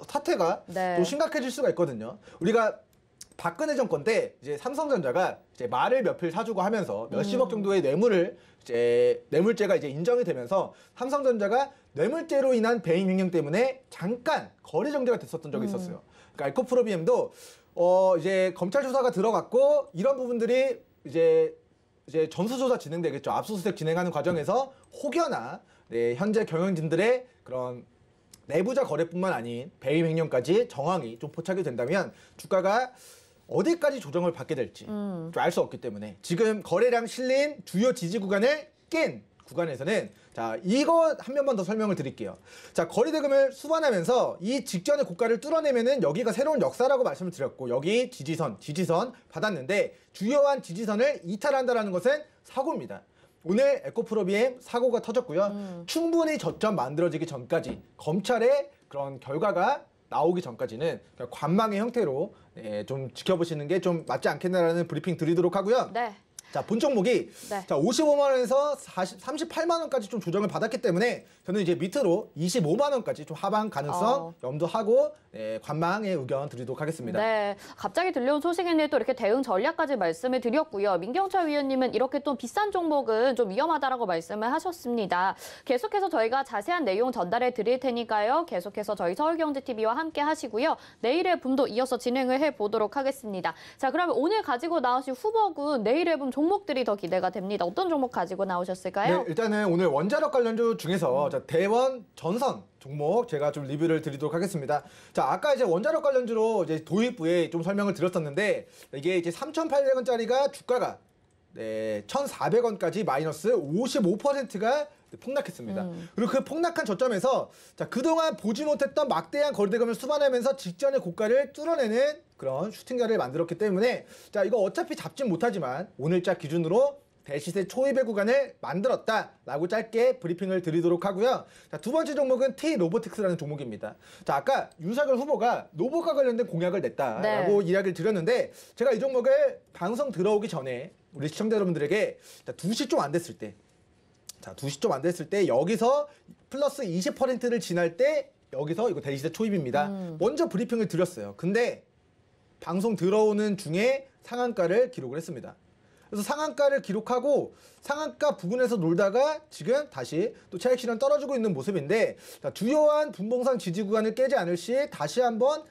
사태가 네. 또 심각해질 수가 있거든요. 우리가 박근혜 정권 때 이제 삼성전자가 이제 말을 몇 필 사주고 하면서 몇십억 정도의 뇌물죄가 이제 인정이 되면서 삼성전자가 뇌물죄로 인한 배임 횡령 때문에 잠깐 거래 정지가 됐었던 적이 있었어요. 그러니까 에코프로비엠도 이제 검찰 조사가 들어갔고 이런 부분들이 이제 전수조사 진행되겠죠. 압수수색 진행하는 과정에서 혹여나 현재 경영진들의 그런 내부자 거래뿐만 아닌 배임 횡령까지 정황이 좀 포착이 된다면 주가가 어디까지 조정을 받게 될지 좀 알 수 없기 때문에 지금 거래량 실린 주요 지지 구간을 깬 구간에서는 자, 이거 한 면만 더 설명을 드릴게요. 자, 거래대금을 수반하면서 이 직전의 고가를 뚫어내면은 여기가 새로운 역사라고 말씀을 드렸고 여기 지지선 받았는데 주요한 지지선을 이탈한다라는 것은 사고입니다. 오늘 에코프로비엠 사고가 터졌고요. 충분히 저점 만들어지기 전까지 검찰의 그런 결과가 나오기 전까지는 관망의 형태로 좀 지켜보시는 게 좀 맞지 않겠나라는 브리핑 드리도록 하고요. 네. 자, 본 종목이 네. 자, 55만 원에서 38만 원까지 좀 조정을 받았기 때문에 저는 이제 밑으로 25만 원까지 좀 하방 가능성 염두하고 관망의 의견 드리도록 하겠습니다. 네, 갑자기 들려온 소식인데 또 이렇게 대응 전략까지 말씀을 드렸고요. 민경철 위원님은 이렇게 또 비싼 종목은 좀 위험하다라고 말씀을 하셨습니다. 계속해서 저희가 자세한 내용 전달해 드릴 테니까요. 계속해서 저희 서울경제TV와 함께 하시고요. 내일의 붐도 이어서 진행을 해보도록 하겠습니다. 자, 그러면 오늘 가지고 나오신 후보군 내일의 붐 종목들이 더 기대가 됩니다. 어떤 종목 가지고 나오셨을까요? 네, 일단은 오늘 원자력 관련주 중에서 자, 대원 전선 종목 제가 좀 리뷰를 드리도록 하겠습니다. 자, 아까 이제 원자력 관련주로 이제 도입부에 좀 설명을 드렸었는데 이게 이제 3,800원짜리가 주가가 1,400원까지 마이너스 55%가 폭락했습니다. 그리고 그 폭락한 저점에서 자, 그동안 보지 못했던 막대한 거래대금을 수반하면서 직전의 고가를 뚫어내는 그런 슈팅자를 만들었기 때문에 자, 이거 어차피 잡진 못하지만 오늘자 기준으로 대시세 초입의 구간을 만들었다라고 짧게 브리핑을 드리도록 하고요. 자, 두 번째 종목은 T-로보틱스라는 종목입니다. 자, 아까 윤석열 후보가 로봇과 관련된 공약을 냈다라고 이야기를 드렸는데 제가 이 종목을 방송 들어오기 전에 우리 시청자 여러분들에게 2시 좀 안 됐을 때 자, 2시 좀 안 됐을 때 여기서 플러스 20%를 지날 때 여기서 이거 대시세 초입입니다. 먼저 브리핑을 드렸어요. 근데 방송 들어오는 중에 상한가를 기록을 했습니다. 그래서 상한가를 기록하고 상한가 부근에서 놀다가 지금 다시 또 차익 실현 떨어지고 있는 모습인데 자, 주요한 분봉상 지지 구간을 깨지 않을 시 다시 한번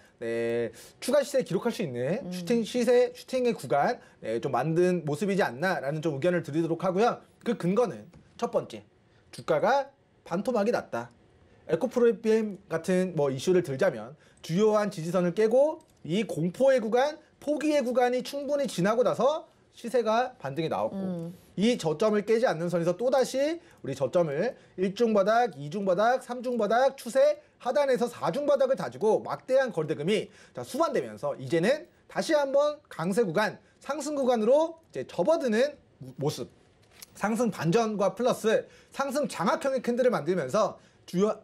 추가 시세 기록할 수 있는 슈팅의 구간 좀 만든 모습이지 않나라는 좀 의견을 드리도록 하고요. 그 근거는 첫 번째, 주가가 반토막이 났다. 에코프로비엠 같은 뭐 이슈를 들자면 주요한 지지선을 깨고 이 공포의 구간, 포기의 구간이 충분히 지나고 나서 시세가 반등이 나왔고 이 저점을 깨지 않는 선에서 또다시 우리 저점을 1중 바닥, 2중 바닥, 3중 바닥, 추세 하단에서 4중 바닥을 다지고 막대한 거래대금이 수반되면서 이제는 다시 한번 강세 구간, 상승 구간으로 이제 접어드는 모습. 상승 반전과 플러스 상승 장악형의 캔들을 만들면서 주요한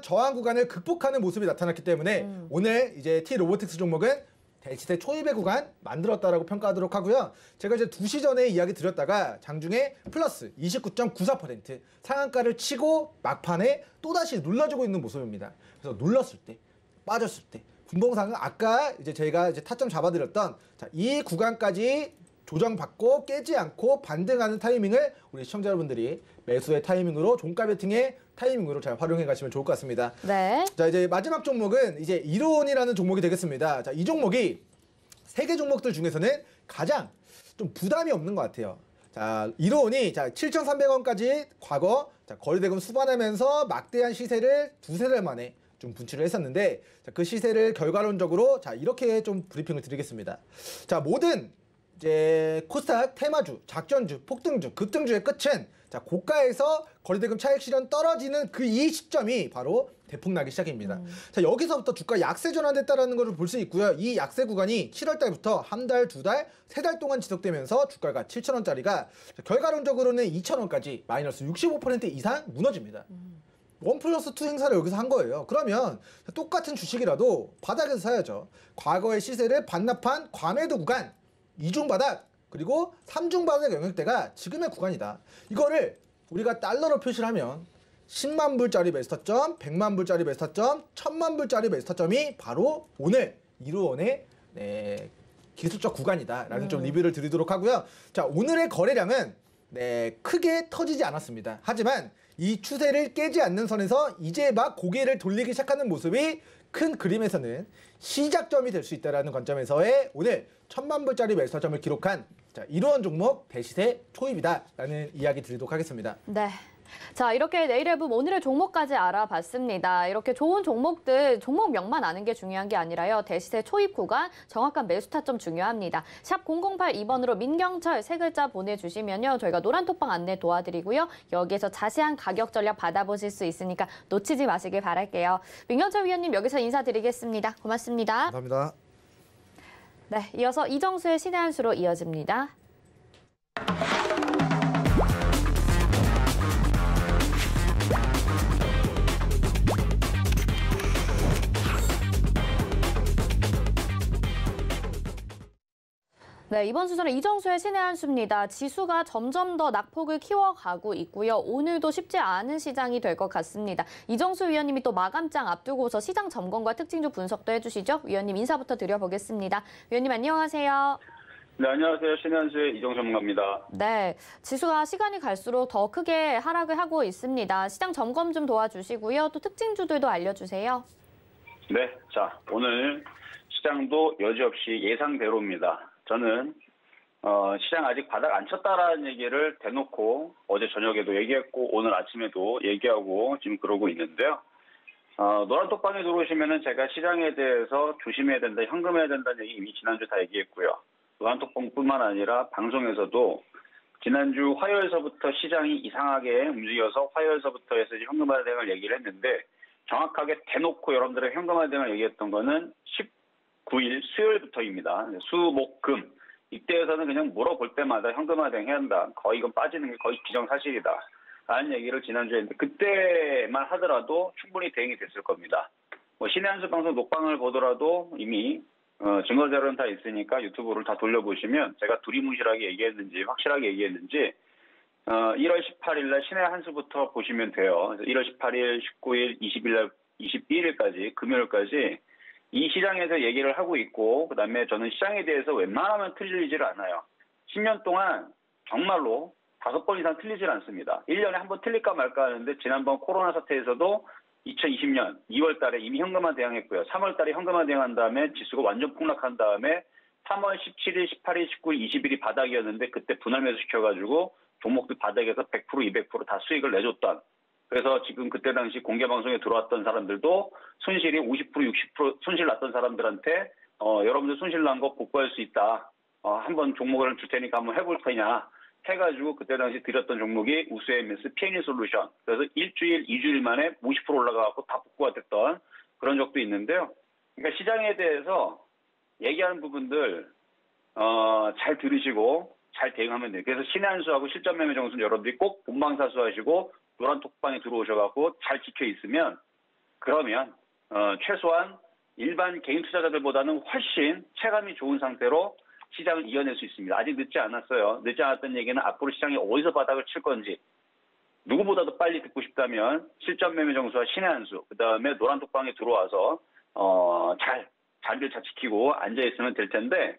저항 구간을 극복하는 모습이 나타났기 때문에 오늘 이제 T-로보틱스 종목은 대시세 초입의 구간 만들었다라고 평가하도록 하고요. 제가 이제 2시 전에 이야기 드렸다가 장중에 플러스 29.94% 상한가를 치고 막판에 또다시 눌러주고 있는 모습입니다. 그래서 눌렀을 때, 빠졌을 때 분봉상은 아까 이제 저희가 이제 타점 잡아드렸던 자, 이 구간까지 조정받고 깨지 않고 반등하는 타이밍을 우리 시청자 여러분들이 매수의 타이밍으로 종가 베팅의 타이밍으로 잘 활용해 가시면 좋을 것 같습니다. 네. 자, 이제 마지막 종목은 이제 이로온이라는 종목이 되겠습니다. 자, 이 종목이 세 개 종목들 중에서는 가장 좀 부담이 없는 것 같아요. 자, 이로온이 자, 7,300원까지 과거 자, 거래대금 수반하면서 막대한 시세를 두세 달 만에 좀 분출을 했었는데 자, 그 시세를 결과론적으로 자, 이렇게 좀 브리핑을 드리겠습니다. 자, 모든 이제 코스닥 테마주, 작전주, 폭등주, 급등주의 끝은 자, 고가에서 거래대금 차익 실현 떨어지는 그 이 시점이 바로 대폭나기 시작입니다. 자, 여기서부터 주가 약세 전환됐다라는 것을 볼 수 있고요. 이 약세 구간이 7월 달부터 한 달, 두 달, 세 달 동안 지속되면서 주가가 7,000원짜리가 결과론적으로는 2,000원까지 마이너스 65% 이상 무너집니다. 1+2 행사를 여기서 한 거예요. 그러면 똑같은 주식이라도 바닥에서 사야죠. 과거의 시세를 반납한 과매도 구간, 2중 바닥, 그리고 3중 바닥 영역대가 지금의 구간이다. 이거를 우리가 달러로 표시를 하면 10만 불짜리 매수타점, 100만 불짜리 매수타점, 1000만 불짜리 매수타점이 바로 오늘 이로원의 기술적 구간이다라는 좀 리뷰를 드리도록 하고요. 자, 오늘의 거래량은 크게 터지지 않았습니다. 하지만 이 추세를 깨지 않는 선에서 이제 막 고개를 돌리기 시작하는 모습이 큰 그림에서는 시작점이 될 수 있다는 관점에서의 오늘 1,000만 불짜리 매수점을 기록한 이러한 종목 대시세 초입이다라는 이야기 드리도록 하겠습니다. 네. 자, 이렇게 네일의 붐 오늘의 종목까지 알아봤습니다. 이렇게 좋은 종목들, 종목명만 아는 게 중요한 게 아니라요. 대시세 초입 구간, 정확한 매수 타점 중요합니다. 샵 0082번으로 민경철 세 글자 보내주시면요. 저희가 노란톡방 안내 도와드리고요. 여기에서 자세한 가격 전략 받아보실 수 있으니까 놓치지 마시길 바랄게요. 민경철 위원님 여기서 인사드리겠습니다. 고맙습니다. 감사합니다. 네, 이어서 이정수의 신의 한 수로 이어집니다. 네, 이번 수선은 이정수의 신의 한 수입니다. 지수가 점점 더 낙폭을 키워가고 있고요. 오늘도 쉽지 않은 시장이 될 것 같습니다. 이정수 위원님이 또 마감장 앞두고서 시장 점검과 특징주 분석도 해주시죠. 위원님 인사부터 드려보겠습니다. 위원님 안녕하세요. 네, 안녕하세요. 신의 한 수의 이정수 전문가입니다. 네, 지수가 시간이 갈수록 더 크게 하락을 하고 있습니다. 시장 점검 좀 도와주시고요. 또 특징주들도 알려주세요. 네, 자 오늘 시장도 여지없이 예상대로입니다. 저는 시장 아직 바닥 안 쳤다라는 얘기를 대놓고 어제 저녁에도 얘기했고 오늘 아침에도 얘기하고 지금 그러고 있는데요. 노란톡방에 들어오시면은 제가 시장에 대해서 조심해야 된다, 현금해야 된다는 얘기 이미 지난주 다 얘기했고요. 노란톡방뿐만 아니라 방송에서도 지난주 화요일서부터 시장이 이상하게 움직여서 화요일서부터 해서 현금화 대응을 얘기를 했는데 정확하게 대놓고 여러분들의 현금화 대응을 얘기했던 거는 19일 수요일부터입니다. 수, 목, 금. 이때에서는 그냥 물어볼 때마다 현금화 대응 해야 한다. 거의 이건 빠지는 게 거의 기정사실이다. 라는 얘기를 지난주에 했는데 그때만 하더라도 충분히 대응이 됐을 겁니다. 신의 한 수 방송 녹방을 보더라도 이미 증거자료는 다 있으니까 유튜브를 다 돌려보시면 제가 두리뭉실하게 얘기했는지 확실하게 얘기했는지 1월 18일 날 신의 한 수부터 보시면 돼요. 그래서 1월 18일, 19일, 20일, 21일까지 금요일까지 이 시장에서 얘기를 하고 있고 그다음에 저는 시장에 대해서 웬만하면 틀리지를 않아요. 10년 동안 정말로 5번 이상 틀리질 않습니다. 1년에 한 번 틀릴까 말까 하는데 지난번 코로나 사태에서도 2020년 2월 달에 이미 현금화 대응했고요. 3월 달에 현금화 대응한 다음에 지수가 완전 폭락한 다음에 3월 17일, 18일, 19일, 20일이 바닥이었는데 그때 분할 매수 시켜가지고 종목들 바닥에서 100%, 200% 다 수익을 내줬던 그래서 지금 그때 당시 공개 방송에 들어왔던 사람들도 손실이 50%, 60% 손실 났던 사람들한테 여러분들 손실 난 거 복구할 수 있다. 한번 종목을 줄 테니까 한번 해볼 거냐 해가지고 그때 당시 드렸던 종목이 우수MS, PNE 솔루션. 그래서 일주일, 2주일 만에 50% 올라가고 다 복구가 됐던 그런 적도 있는데요. 그러니까 시장에 대해서 얘기하는 부분들 잘 들으시고 잘 대응하면 돼요. 그래서 신의 한 수하고 실전 매매 정수는 여러분들이 꼭 본방사수하시고 노란톡방에 들어오셔갖고 잘 지켜 있으면 그러면 최소한 일반 개인 투자자들보다는 훨씬 체감이 좋은 상태로 시장을 이어낼 수 있습니다. 아직 늦지 않았어요. 늦지 않았다는 얘기는 앞으로 시장이 어디서 바닥을 칠 건지 누구보다도 빨리 듣고 싶다면 실전 매매 정수와 신의 한 수, 그다음에 노란톡방에 들어와서 자리를 잘 지키고 앉아있으면 될 텐데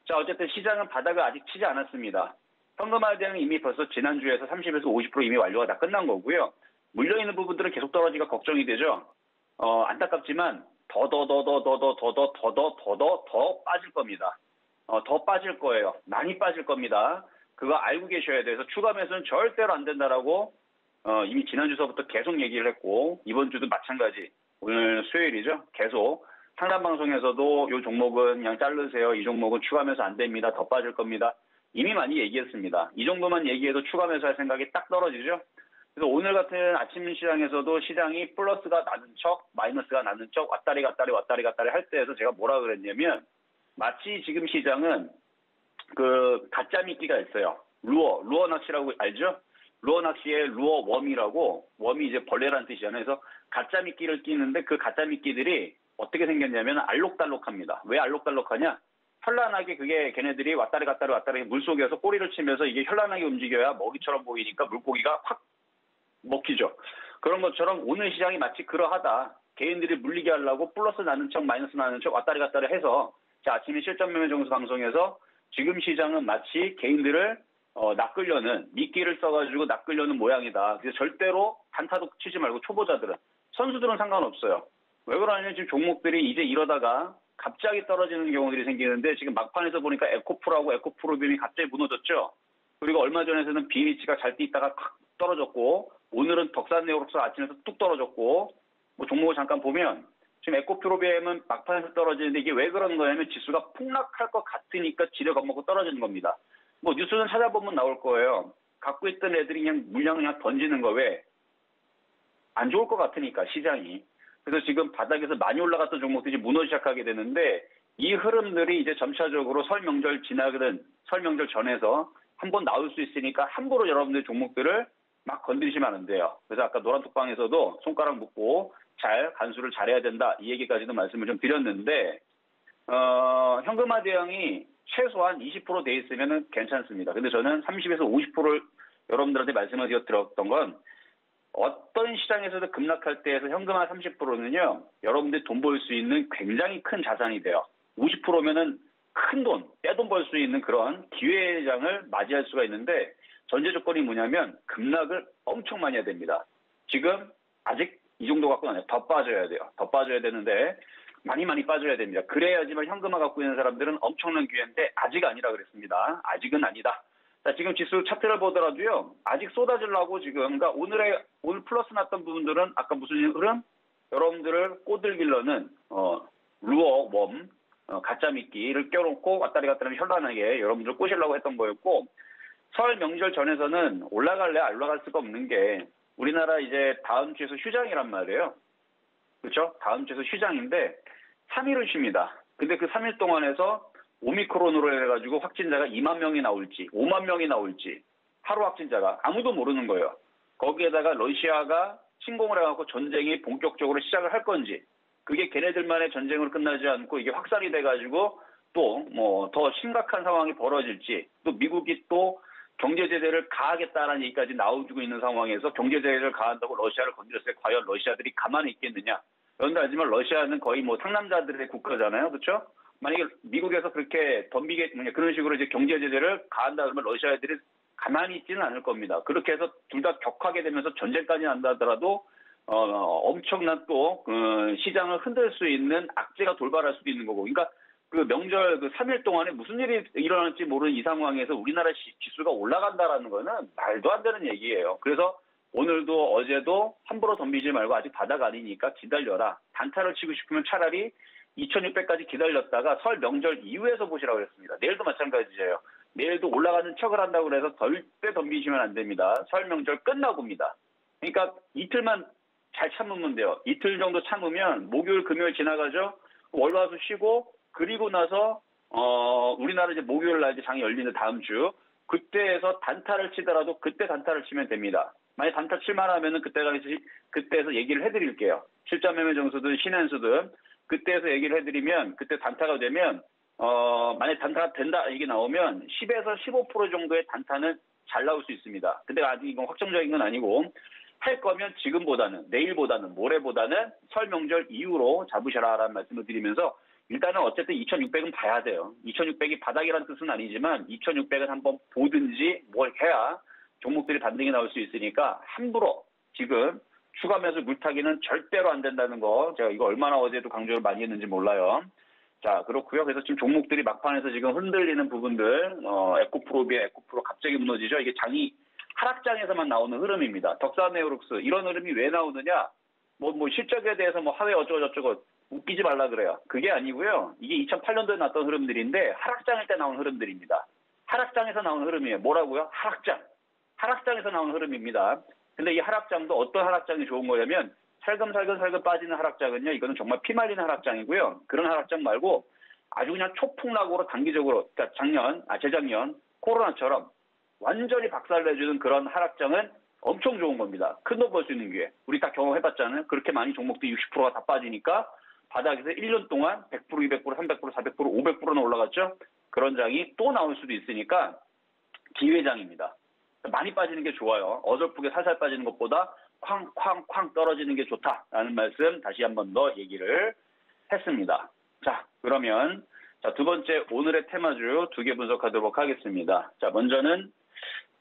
자 어쨌든 시장은 바닥을 아직 치지 않았습니다. 현금화 대응은 이미 벌써 지난주에서 30에서 50% 이미 완료가 다 끝난 거고요. 물려있는 부분들은 계속 떨어지기가 걱정이 되죠. 안타깝지만 더 빠질 겁니다. 더 빠질 거예요. 많이 빠질 겁니다. 그거 알고 계셔야 돼서 추가 매수는 절대로 안 된다라고 이미 지난주서부터 계속 얘기를 했고 이번 주도 마찬가지. 오늘 수요일이죠. 계속 상담 방송에서도 이 종목은 그냥 자르세요. 이 종목은 추가 매수 안 됩니다. 더 빠질 겁니다. 이미 많이 얘기했습니다. 이 정도만 얘기해도 추가 매수할 생각이 딱 떨어지죠. 그래서 오늘 같은 아침 시장에서도 시장이 플러스가 나는 척, 마이너스가 나는 척, 왔다리 갔다리 할 때에서 제가 뭐라 그랬냐면 마치 지금 시장은 그 가짜 미끼가 있어요. 루어 낚시라고 알죠? 루어 낚시의 루어 웜이라고 웜이 이제 벌레라는 뜻이잖아요. 그래서 가짜 미끼를 끼는데 그 가짜 미끼들이 어떻게 생겼냐면 알록달록합니다. 왜 알록달록하냐? 현란하게 그게 걔네들이 왔다리 갔다리 물속에서 꼬리를 치면서 이게 현란하게 움직여야 먹이처럼 보이니까 물고기가 확 먹히죠. 그런 것처럼 오늘 시장이 마치 그러하다. 개인들이 물리게 하려고 플러스 나는 척 마이너스 나는 척 왔다리 갔다리 해서 자 아침에 실전 매매 정수 방송에서 지금 시장은 마치 개인들을 낚으려는 미끼를 써가지고 낚으려는 모양이다. 그래서 절대로 단타도 치지 말고 초보자들은 선수들은 상관없어요. 왜 그러냐면 지금 종목들이 이제 이러다가 갑자기 떨어지는 경우들이 생기는데 지금 막판에서 보니까 에코프로하고 에코프로빔이 갑자기 무너졌죠. 그리고 얼마 전에서는 BH가 잘 뛰다가 칵 떨어졌고 오늘은 덕산네오록스 아침에서 뚝 떨어졌고 뭐 종목을 잠깐 보면 지금 에코프로빔은 막판에서 떨어지는데 이게 왜 그런 거냐면 지수가 폭락할 것 같으니까 지뢰 겁먹고 떨어지는 겁니다. 뭐 뉴스는 찾아보면 나올 거예요. 갖고 있던 애들이 그냥 물량을 그냥 던지는 거 왜? 안 좋을 것 같으니까 시장이. 그래서 지금 바닥에서 많이 올라갔던 종목들이 무너지기 시작하게 되는데 이 흐름들이 이제 점차적으로 설 명절 지나거든 설 명절 전에서 한번 나올 수 있으니까 함부로 여러분들 종목들을 막 건드리시면 안 돼요. 그래서 아까 노란톡방에서도 손가락 묶고 잘 간수를 잘해야 된다 이 얘기까지도 말씀을 좀 드렸는데 현금화 대응이 최소한 20% 돼 있으면 괜찮습니다. 근데 저는 30에서 50%를 여러분들한테 말씀을 드렸던 건 어떤 시장에서도 급락할 때에서 현금화 30%는요, 여러분들이 돈 벌 수 있는 굉장히 큰 자산이 돼요. 50%면은 큰 돈, 떼돈 벌 수 있는 그런 기회의 장을 맞이할 수가 있는데, 전제 조건이 뭐냐면, 급락을 엄청 많이 해야 됩니다. 지금, 아직 이 정도 갖고는 아니에요. 더 빠져야 돼요. 더 빠져야 되는데, 많이 빠져야 됩니다. 그래야지만 현금화 갖고 있는 사람들은 엄청난 기회인데, 아직 아니라 그랬습니다. 아직은 아니다. 자, 지금 지수 차트를 보더라도요, 아직 쏟아지려고 지금, 그러니까 오늘 플러스 났던 부분들은 아까 무슨 흐름? 여러분들을 꼬들기려는, 루어, 웜, 가짜 미끼를 껴놓고 왔다리 갔다리 현란하게 여러분들을 꼬시려고 했던 거였고, 설 명절 전에서는 올라갈래 안 올라갈 수가 없는 게, 우리나라 이제 다음 주에서 휴장이란 말이에요. 그렇죠? 다음 주에서 휴장인데, 3일을 쉽니다. 근데 그 3일 동안에서 오미크론으로 해가지고 확진자가 2만 명이 나올지 5만 명이 나올지 하루 확진자가 아무도 모르는 거예요. 거기에다가 러시아가 침공을 해갖고 전쟁이 본격적으로 시작을 할 건지 그게 걔네들만의 전쟁으로 끝나지 않고 이게 확산이 돼가지고 또 뭐 더 심각한 상황이 벌어질지 또 미국이 또 경제 제재를 가하겠다라는 얘기까지 나오고 있는 상황에서 경제 제재를 가한다고 러시아를 건드렸을 때 과연 러시아들이 가만히 있겠느냐. 그런데 하지만 러시아는 거의 뭐 상남자들의 국가잖아요. 그렇죠? 만약에 미국에서 그렇게 덤비게 그런 식으로 이제 경제 제재를 가한다 그러면 러시아 애들이 가만히 있지는 않을 겁니다. 그렇게 해서 둘 다 격하게 되면서 전쟁까지 난다 하더라도 엄청난 또 시장을 흔들 수 있는 악재가 돌발할 수도 있는 거고. 그러니까 그 명절 그 3일 동안에 무슨 일이 일어날지 모르는 이 상황에서 우리나라 지수가 올라간다라는 거는 말도 안 되는 얘기예요. 그래서 오늘도 어제도 함부로 덤비지 말고 아직 바닥 아니니까 기다려라. 단타를 치고 싶으면 차라리 2600까지 기다렸다가 설 명절 이후에서 보시라고 했습니다. 내일도 마찬가지예요. 내일도 올라가는 척을 한다고 해서 절대 덤비시면 안 됩니다. 설 명절 끝나고입니다. 그러니까 이틀만 잘 참으면 돼요. 이틀 정도 참으면 목요일, 금요일 지나가죠. 월화수 쉬고 그리고 나서 우리나라 이제 목요일 날 이제 장이 열리는 다음 주 그때에서 단타를 치더라도 그때 단타를 치면 됩니다. 만약 단타 칠만 하면은 그때에서 얘기를 해드릴게요. 실전 매매 정수든 신한수든 그때에서 얘기를 해드리면 그때 단타가 되면 만약 단타가 된다 얘기 나오면 10에서 15% 정도의 단타는 잘 나올 수 있습니다. 근데 아직 이건 확정적인 건 아니고 할 거면 지금보다는 내일보다는 모레보다는 설 명절 이후로 잡으셔라라는 말씀을 드리면서 일단은 어쨌든 2600은 봐야 돼요. 2600이 바닥이라는 뜻은 아니지만 2600은 한번 보든지 뭘 해야 종목들이 반등이 나올 수 있으니까 함부로 지금 추가 매수 물타기는 절대로 안 된다는 거 제가 이거 얼마나 어제도 강조를 많이 했는지 몰라요. 자 그렇고요. 그래서 지금 종목들이 막판에서 지금 흔들리는 부분들 에코프로비에 에코프로 갑자기 무너지죠. 이게 장이 하락장에서만 나오는 흐름입니다. 덕산네오록스 이런 흐름이 왜 나오느냐? 뭐 실적에 대해서 뭐 하회 어쩌고저쩌고 웃기지 말라 그래요. 그게 아니고요. 이게 2008년도에 났던 흐름들인데 하락장일 때 나온 흐름들입니다. 하락장에서 나온 흐름이에요. 뭐라고요? 하락장에서 나온 흐름입니다. 근데 이 하락장도 어떤 하락장이 좋은 거냐면 살금살금 빠지는 하락장은요. 이거는 정말 피말리는 하락장이고요. 그런 하락장 말고 아주 그냥 초풍락으로 단기적으로 그러니까 재작년 코로나처럼 완전히 박살내주는 그런 하락장은 엄청 좋은 겁니다. 큰 돈 벌 수 있는 기회. 우리 다 경험해봤잖아요. 그렇게 많이 종목들이 60%가 다 빠지니까 바닥에서 1년 동안 100%, 200%, 300%, 400%, 500%는 올라갔죠. 그런 장이 또 나올 수도 있으니까 기회장입니다. 많이 빠지는 게 좋아요. 어설프게 살살 빠지는 것보다 쾅쾅쾅 떨어지는 게 좋다라는 말씀 다시 한 번 더 얘기를 했습니다. 자, 그러면 두 번째 오늘의 테마주 두 개 분석하도록 하겠습니다. 자, 먼저는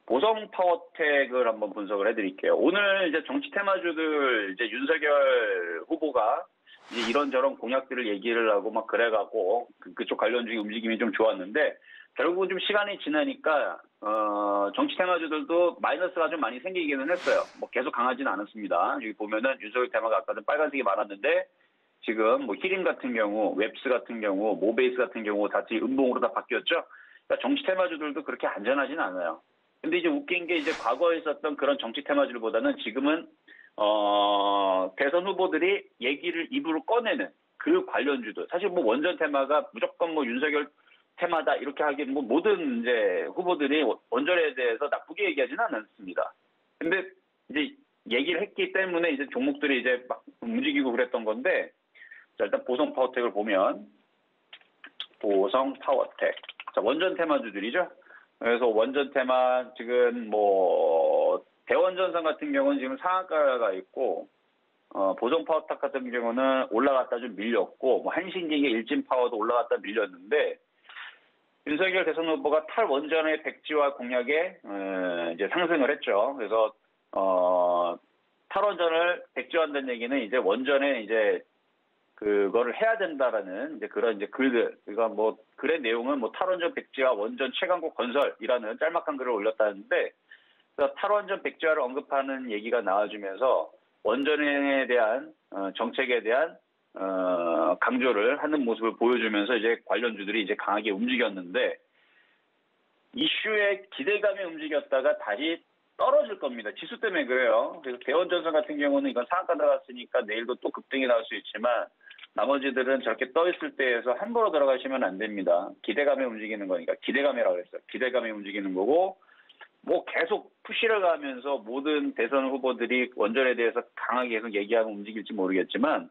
보성 파워텍을 한번 분석을 해드릴게요. 오늘 이제 정치 테마주들 이제 윤석열 후보가 이제 이런저런 공약들을 얘기를 하고 막 그래갖고 그쪽 관련주의 움직임이 좀 좋았는데 결국은 좀 시간이 지나니까 정치 테마주들도 마이너스가 좀 많이 생기기는 했어요. 뭐 계속 강하지는 않았습니다. 여기 보면은 윤석열 테마가 아까는 빨간색이 많았는데 지금 뭐 히림 같은 경우, 웹스 같은 경우, 모베이스 같은 경우 다 음봉으로 다 바뀌었죠. 그러니까 정치 테마주들도 그렇게 안전하진 않아요. 근데 이제 웃긴 게 이제 과거에 있었던 그런 정치 테마주들보다는 지금은 대선 후보들이 얘기를 입으로 꺼내는 그 관련주들. 사실 뭐 원전 테마가 무조건 뭐 윤석열 테마다 이렇게 하긴 뭐 모든 이제 후보들이 원전에 대해서 나쁘게 얘기하지는 않았습니다. 근데 이제 얘기를 했기 때문에 이제 종목들이 이제 막 움직이고 그랬던 건데, 자, 일단 보성 파워텍을 보면 보성 파워텍. 자, 원전 테마주들이죠. 그래서 원전 테마 지금 뭐 대원전선 같은 경우는 지금 상한가가 있고 보성 파워텍 같은 경우는 올라갔다 좀 밀렸고 뭐 한신기계 일진파워도 올라갔다 밀렸는데 윤석열 대선 후보가 탈원전의 백지화 공약에 이제 상승을 했죠. 그래서 탈원전을 백지화한다는 얘기는 이제 원전에 이제 그거를 해야 된다라는 이제 그런 이제 글들. 그러니까 뭐 글의 내용은 뭐 탈원전 백지화 원전 최강국 건설이라는 짤막한 글을 올렸다는데, 그래서 탈원전 백지화를 언급하는 얘기가 나와주면서 원전에 대한 정책에 대한 강조를 하는 모습을 보여주면서 이제 관련주들이 이제 강하게 움직였는데, 이슈에 기대감에 움직였다가 다시 떨어질 겁니다. 지수 때문에 그래요. 그래서 대원전선 같은 경우는 이건 상한가 나갔으니까 내일도 또 급등이 나올 수 있지만 나머지들은 저렇게 떠 있을 때에서 함부로 들어가시면 안 됩니다. 기대감에 움직이는 거니까 기대감이라고 했어요. 기대감에 움직이는 거고 뭐 계속 푸시를 가면서 모든 대선 후보들이 원전에 대해서 강하게 계속 얘기하고 움직일지 모르겠지만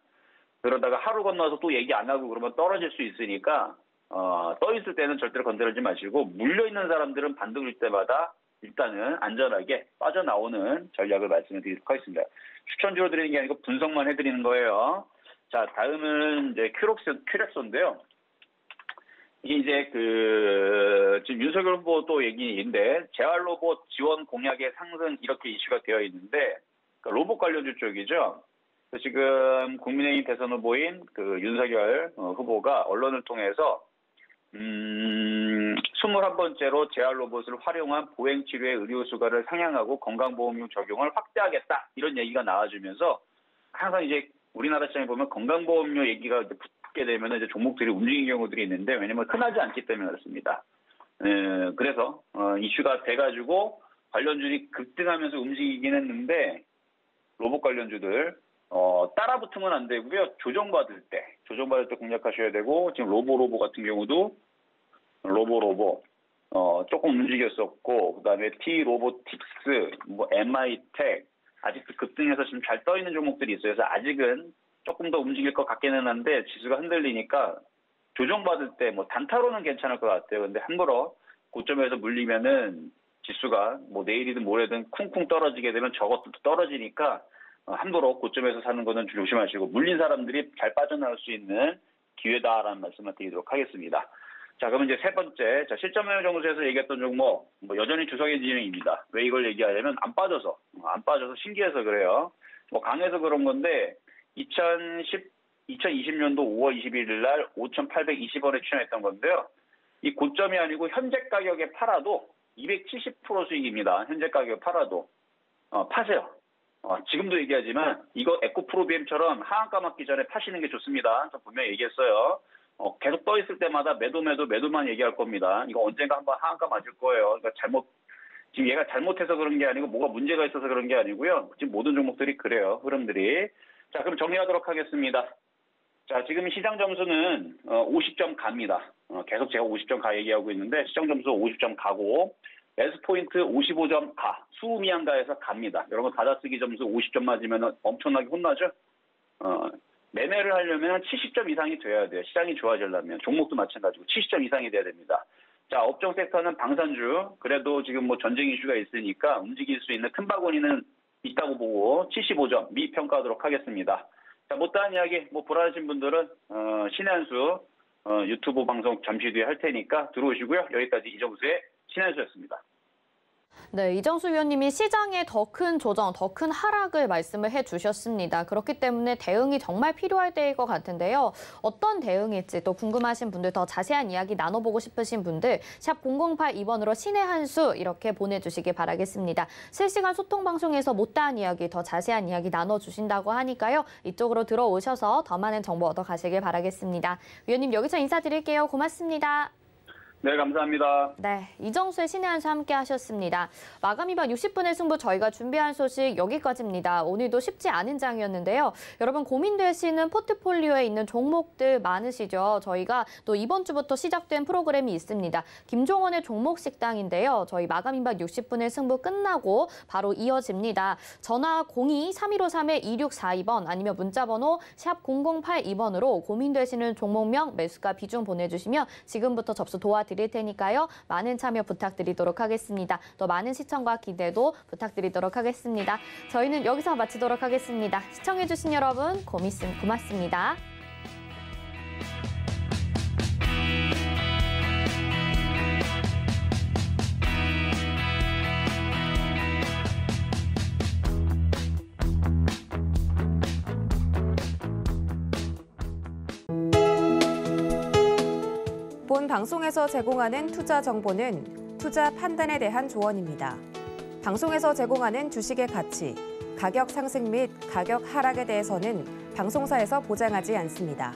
그러다가 하루 건너서 또 얘기 안 하고 그러면 떨어질 수 있으니까 떠 있을 때는 절대로 건드리지 마시고 물려 있는 사람들은 반등일 때마다 일단은 안전하게 빠져나오는 전략을 말씀을 드리도록 하겠습니다. 추천주로 드리는 게 아니고 분석만 해드리는 거예요. 자, 다음은 이제 큐렉소인데요. 이게 이제 지금 윤석열 후보 또 얘기인데, 재활 로봇 지원 공약의 상승 이렇게 이슈가 되어 있는데, 그러니까 로봇 관련주 쪽이죠. 지금 국민의힘 대선 후보인 윤석열 후보가 언론을 통해서 21번째로 재활 로봇을 활용한 보행 치료의 의료 수가를 상향하고 건강보험료 적용을 확대하겠다 이런 얘기가 나와주면서 항상 이제 우리나라 시장에 보면 건강보험료 얘기가 붙게 되면 이제 종목들이 움직이는 경우들이 있는데 왜냐면 흔하지 않기 때문에 그렇습니다. 그래서 이슈가 돼가지고 관련주들이 급등하면서 움직이긴 했는데 로봇 관련주들 따라 붙으면 안 되고요. 조정받을 때 공략하셔야 되고 지금 로보 같은 경우도 로보 조금 움직였었고 그다음에 T-로보틱스, 뭐 MI텍 아직도 급등해서 지금 잘 떠 있는 종목들이 있어요. 그래서 아직은 조금 더 움직일 것 같기는 한데 지수가 흔들리니까 조정받을 때 뭐 단타로는 괜찮을 것 같아요. 근데 함부로 고점에서 물리면은 지수가 뭐 내일이든 모레든 쿵쿵 떨어지게 되면 저것도 떨어지니까 함부로 고점에서 사는 거는 조심하시고 물린 사람들이 잘 빠져나올 수 있는 기회다라는 말씀을 드리도록 하겠습니다. 자, 그러면 이제 세 번째, 자, 실전매매 정도에서 얘기했던 종목, 뭐 여전히 주석의 진영입니다. 왜 이걸 얘기하냐면 안 빠져서 신기해서 그래요. 뭐 강해서 그런 건데 2020년도 5월 21일 날 5,820원에 출연했던 건데요. 이 고점이 아니고 현재 가격에 팔아도 270% 수익입니다. 현재 가격에 팔아도 파세요. 지금도 얘기하지만 이거 에코프로비엠처럼 하한가 맞기 전에 파시는 게 좋습니다. 저 분명히 얘기했어요. 계속 떠 있을 때마다 매도만 얘기할 겁니다. 이거 언젠가 한번 하한가 맞을 거예요. 그러니까 지금 얘가 잘못해서 그런 게 아니고 뭐가 문제가 있어서 그런 게 아니고요. 지금 모든 종목들이 그래요. 흐름들이. 자, 그럼 정리하도록 하겠습니다. 자, 지금 시장 점수는 50점 갑니다. 계속 제가 50점 가 얘기하고 있는데 시장 점수 50점 가고 S포인트 55점 가, 수미양가에서 갑니다. 여러분 받아쓰기 점수 50점 맞으면 엄청나게 혼나죠? 매매를 하려면 70점 이상이 돼야 돼요. 시장이 좋아지려면. 종목도 마찬가지고 70점 이상이 돼야 됩니다. 자, 업종 섹터는 방산주. 그래도 지금 뭐 전쟁 이슈가 있으니까 움직일 수 있는 큰 바구니는 있다고 보고 75점 미평가하도록 하겠습니다. 자, 못다한 이야기, 뭐 불안하신 분들은 신의 한수 유튜브 방송 잠시 뒤에 할 테니까 들어오시고요. 여기까지 이정수의 신의 한수였습니다. 네, 이정수 위원님이 시장에 더 큰 조정, 더 큰 하락을 말씀을 해주셨습니다. 그렇기 때문에 대응이 정말 필요할 때일 것 같은데요. 어떤 대응일지 또 궁금하신 분들, 더 자세한 이야기 나눠보고 싶으신 분들 샵 0082번으로 신의 한 수 이렇게 보내주시기 바라겠습니다. 실시간 소통 방송에서 못다한 이야기, 더 자세한 이야기 나눠주신다고 하니까요. 이쪽으로 들어오셔서 더 많은 정보 얻어가시길 바라겠습니다. 위원님 여기서 인사드릴게요. 고맙습니다. 네, 감사합니다. 네, 이정수의 신의 한 수 함께 하셨습니다. 마감 이반 60분의 승부 저희가 준비한 소식 여기까지입니다. 오늘도 쉽지 않은 장이었는데요. 여러분 고민되시는 포트폴리오에 있는 종목들 많으시죠? 저희가 또 이번 주부터 시작된 프로그램이 있습니다. 김종원의 종목 식당인데요. 저희 마감 이반 60분의 승부 끝나고 바로 이어집니다. 전화 02-3153-2642번 아니면 문자번호 샵 0082번으로 고민되시는 종목명, 매수가, 비중 보내주시면 지금부터 접수 도와드립니다. 드릴 테니까요. 많은 참여 부탁드리도록 하겠습니다. 또 많은 시청과 기대도 부탁드리도록 하겠습니다. 저희는 여기서 마치도록 하겠습니다. 시청해주신 여러분 고맙습니다. 본 방송에서 제공하는 투자 정보는 투자 판단에 대한 조언입니다. 방송에서 제공하는 주식의 가치, 가격 상승 및 가격 하락에 대해서는 방송사에서 보장하지 않습니다.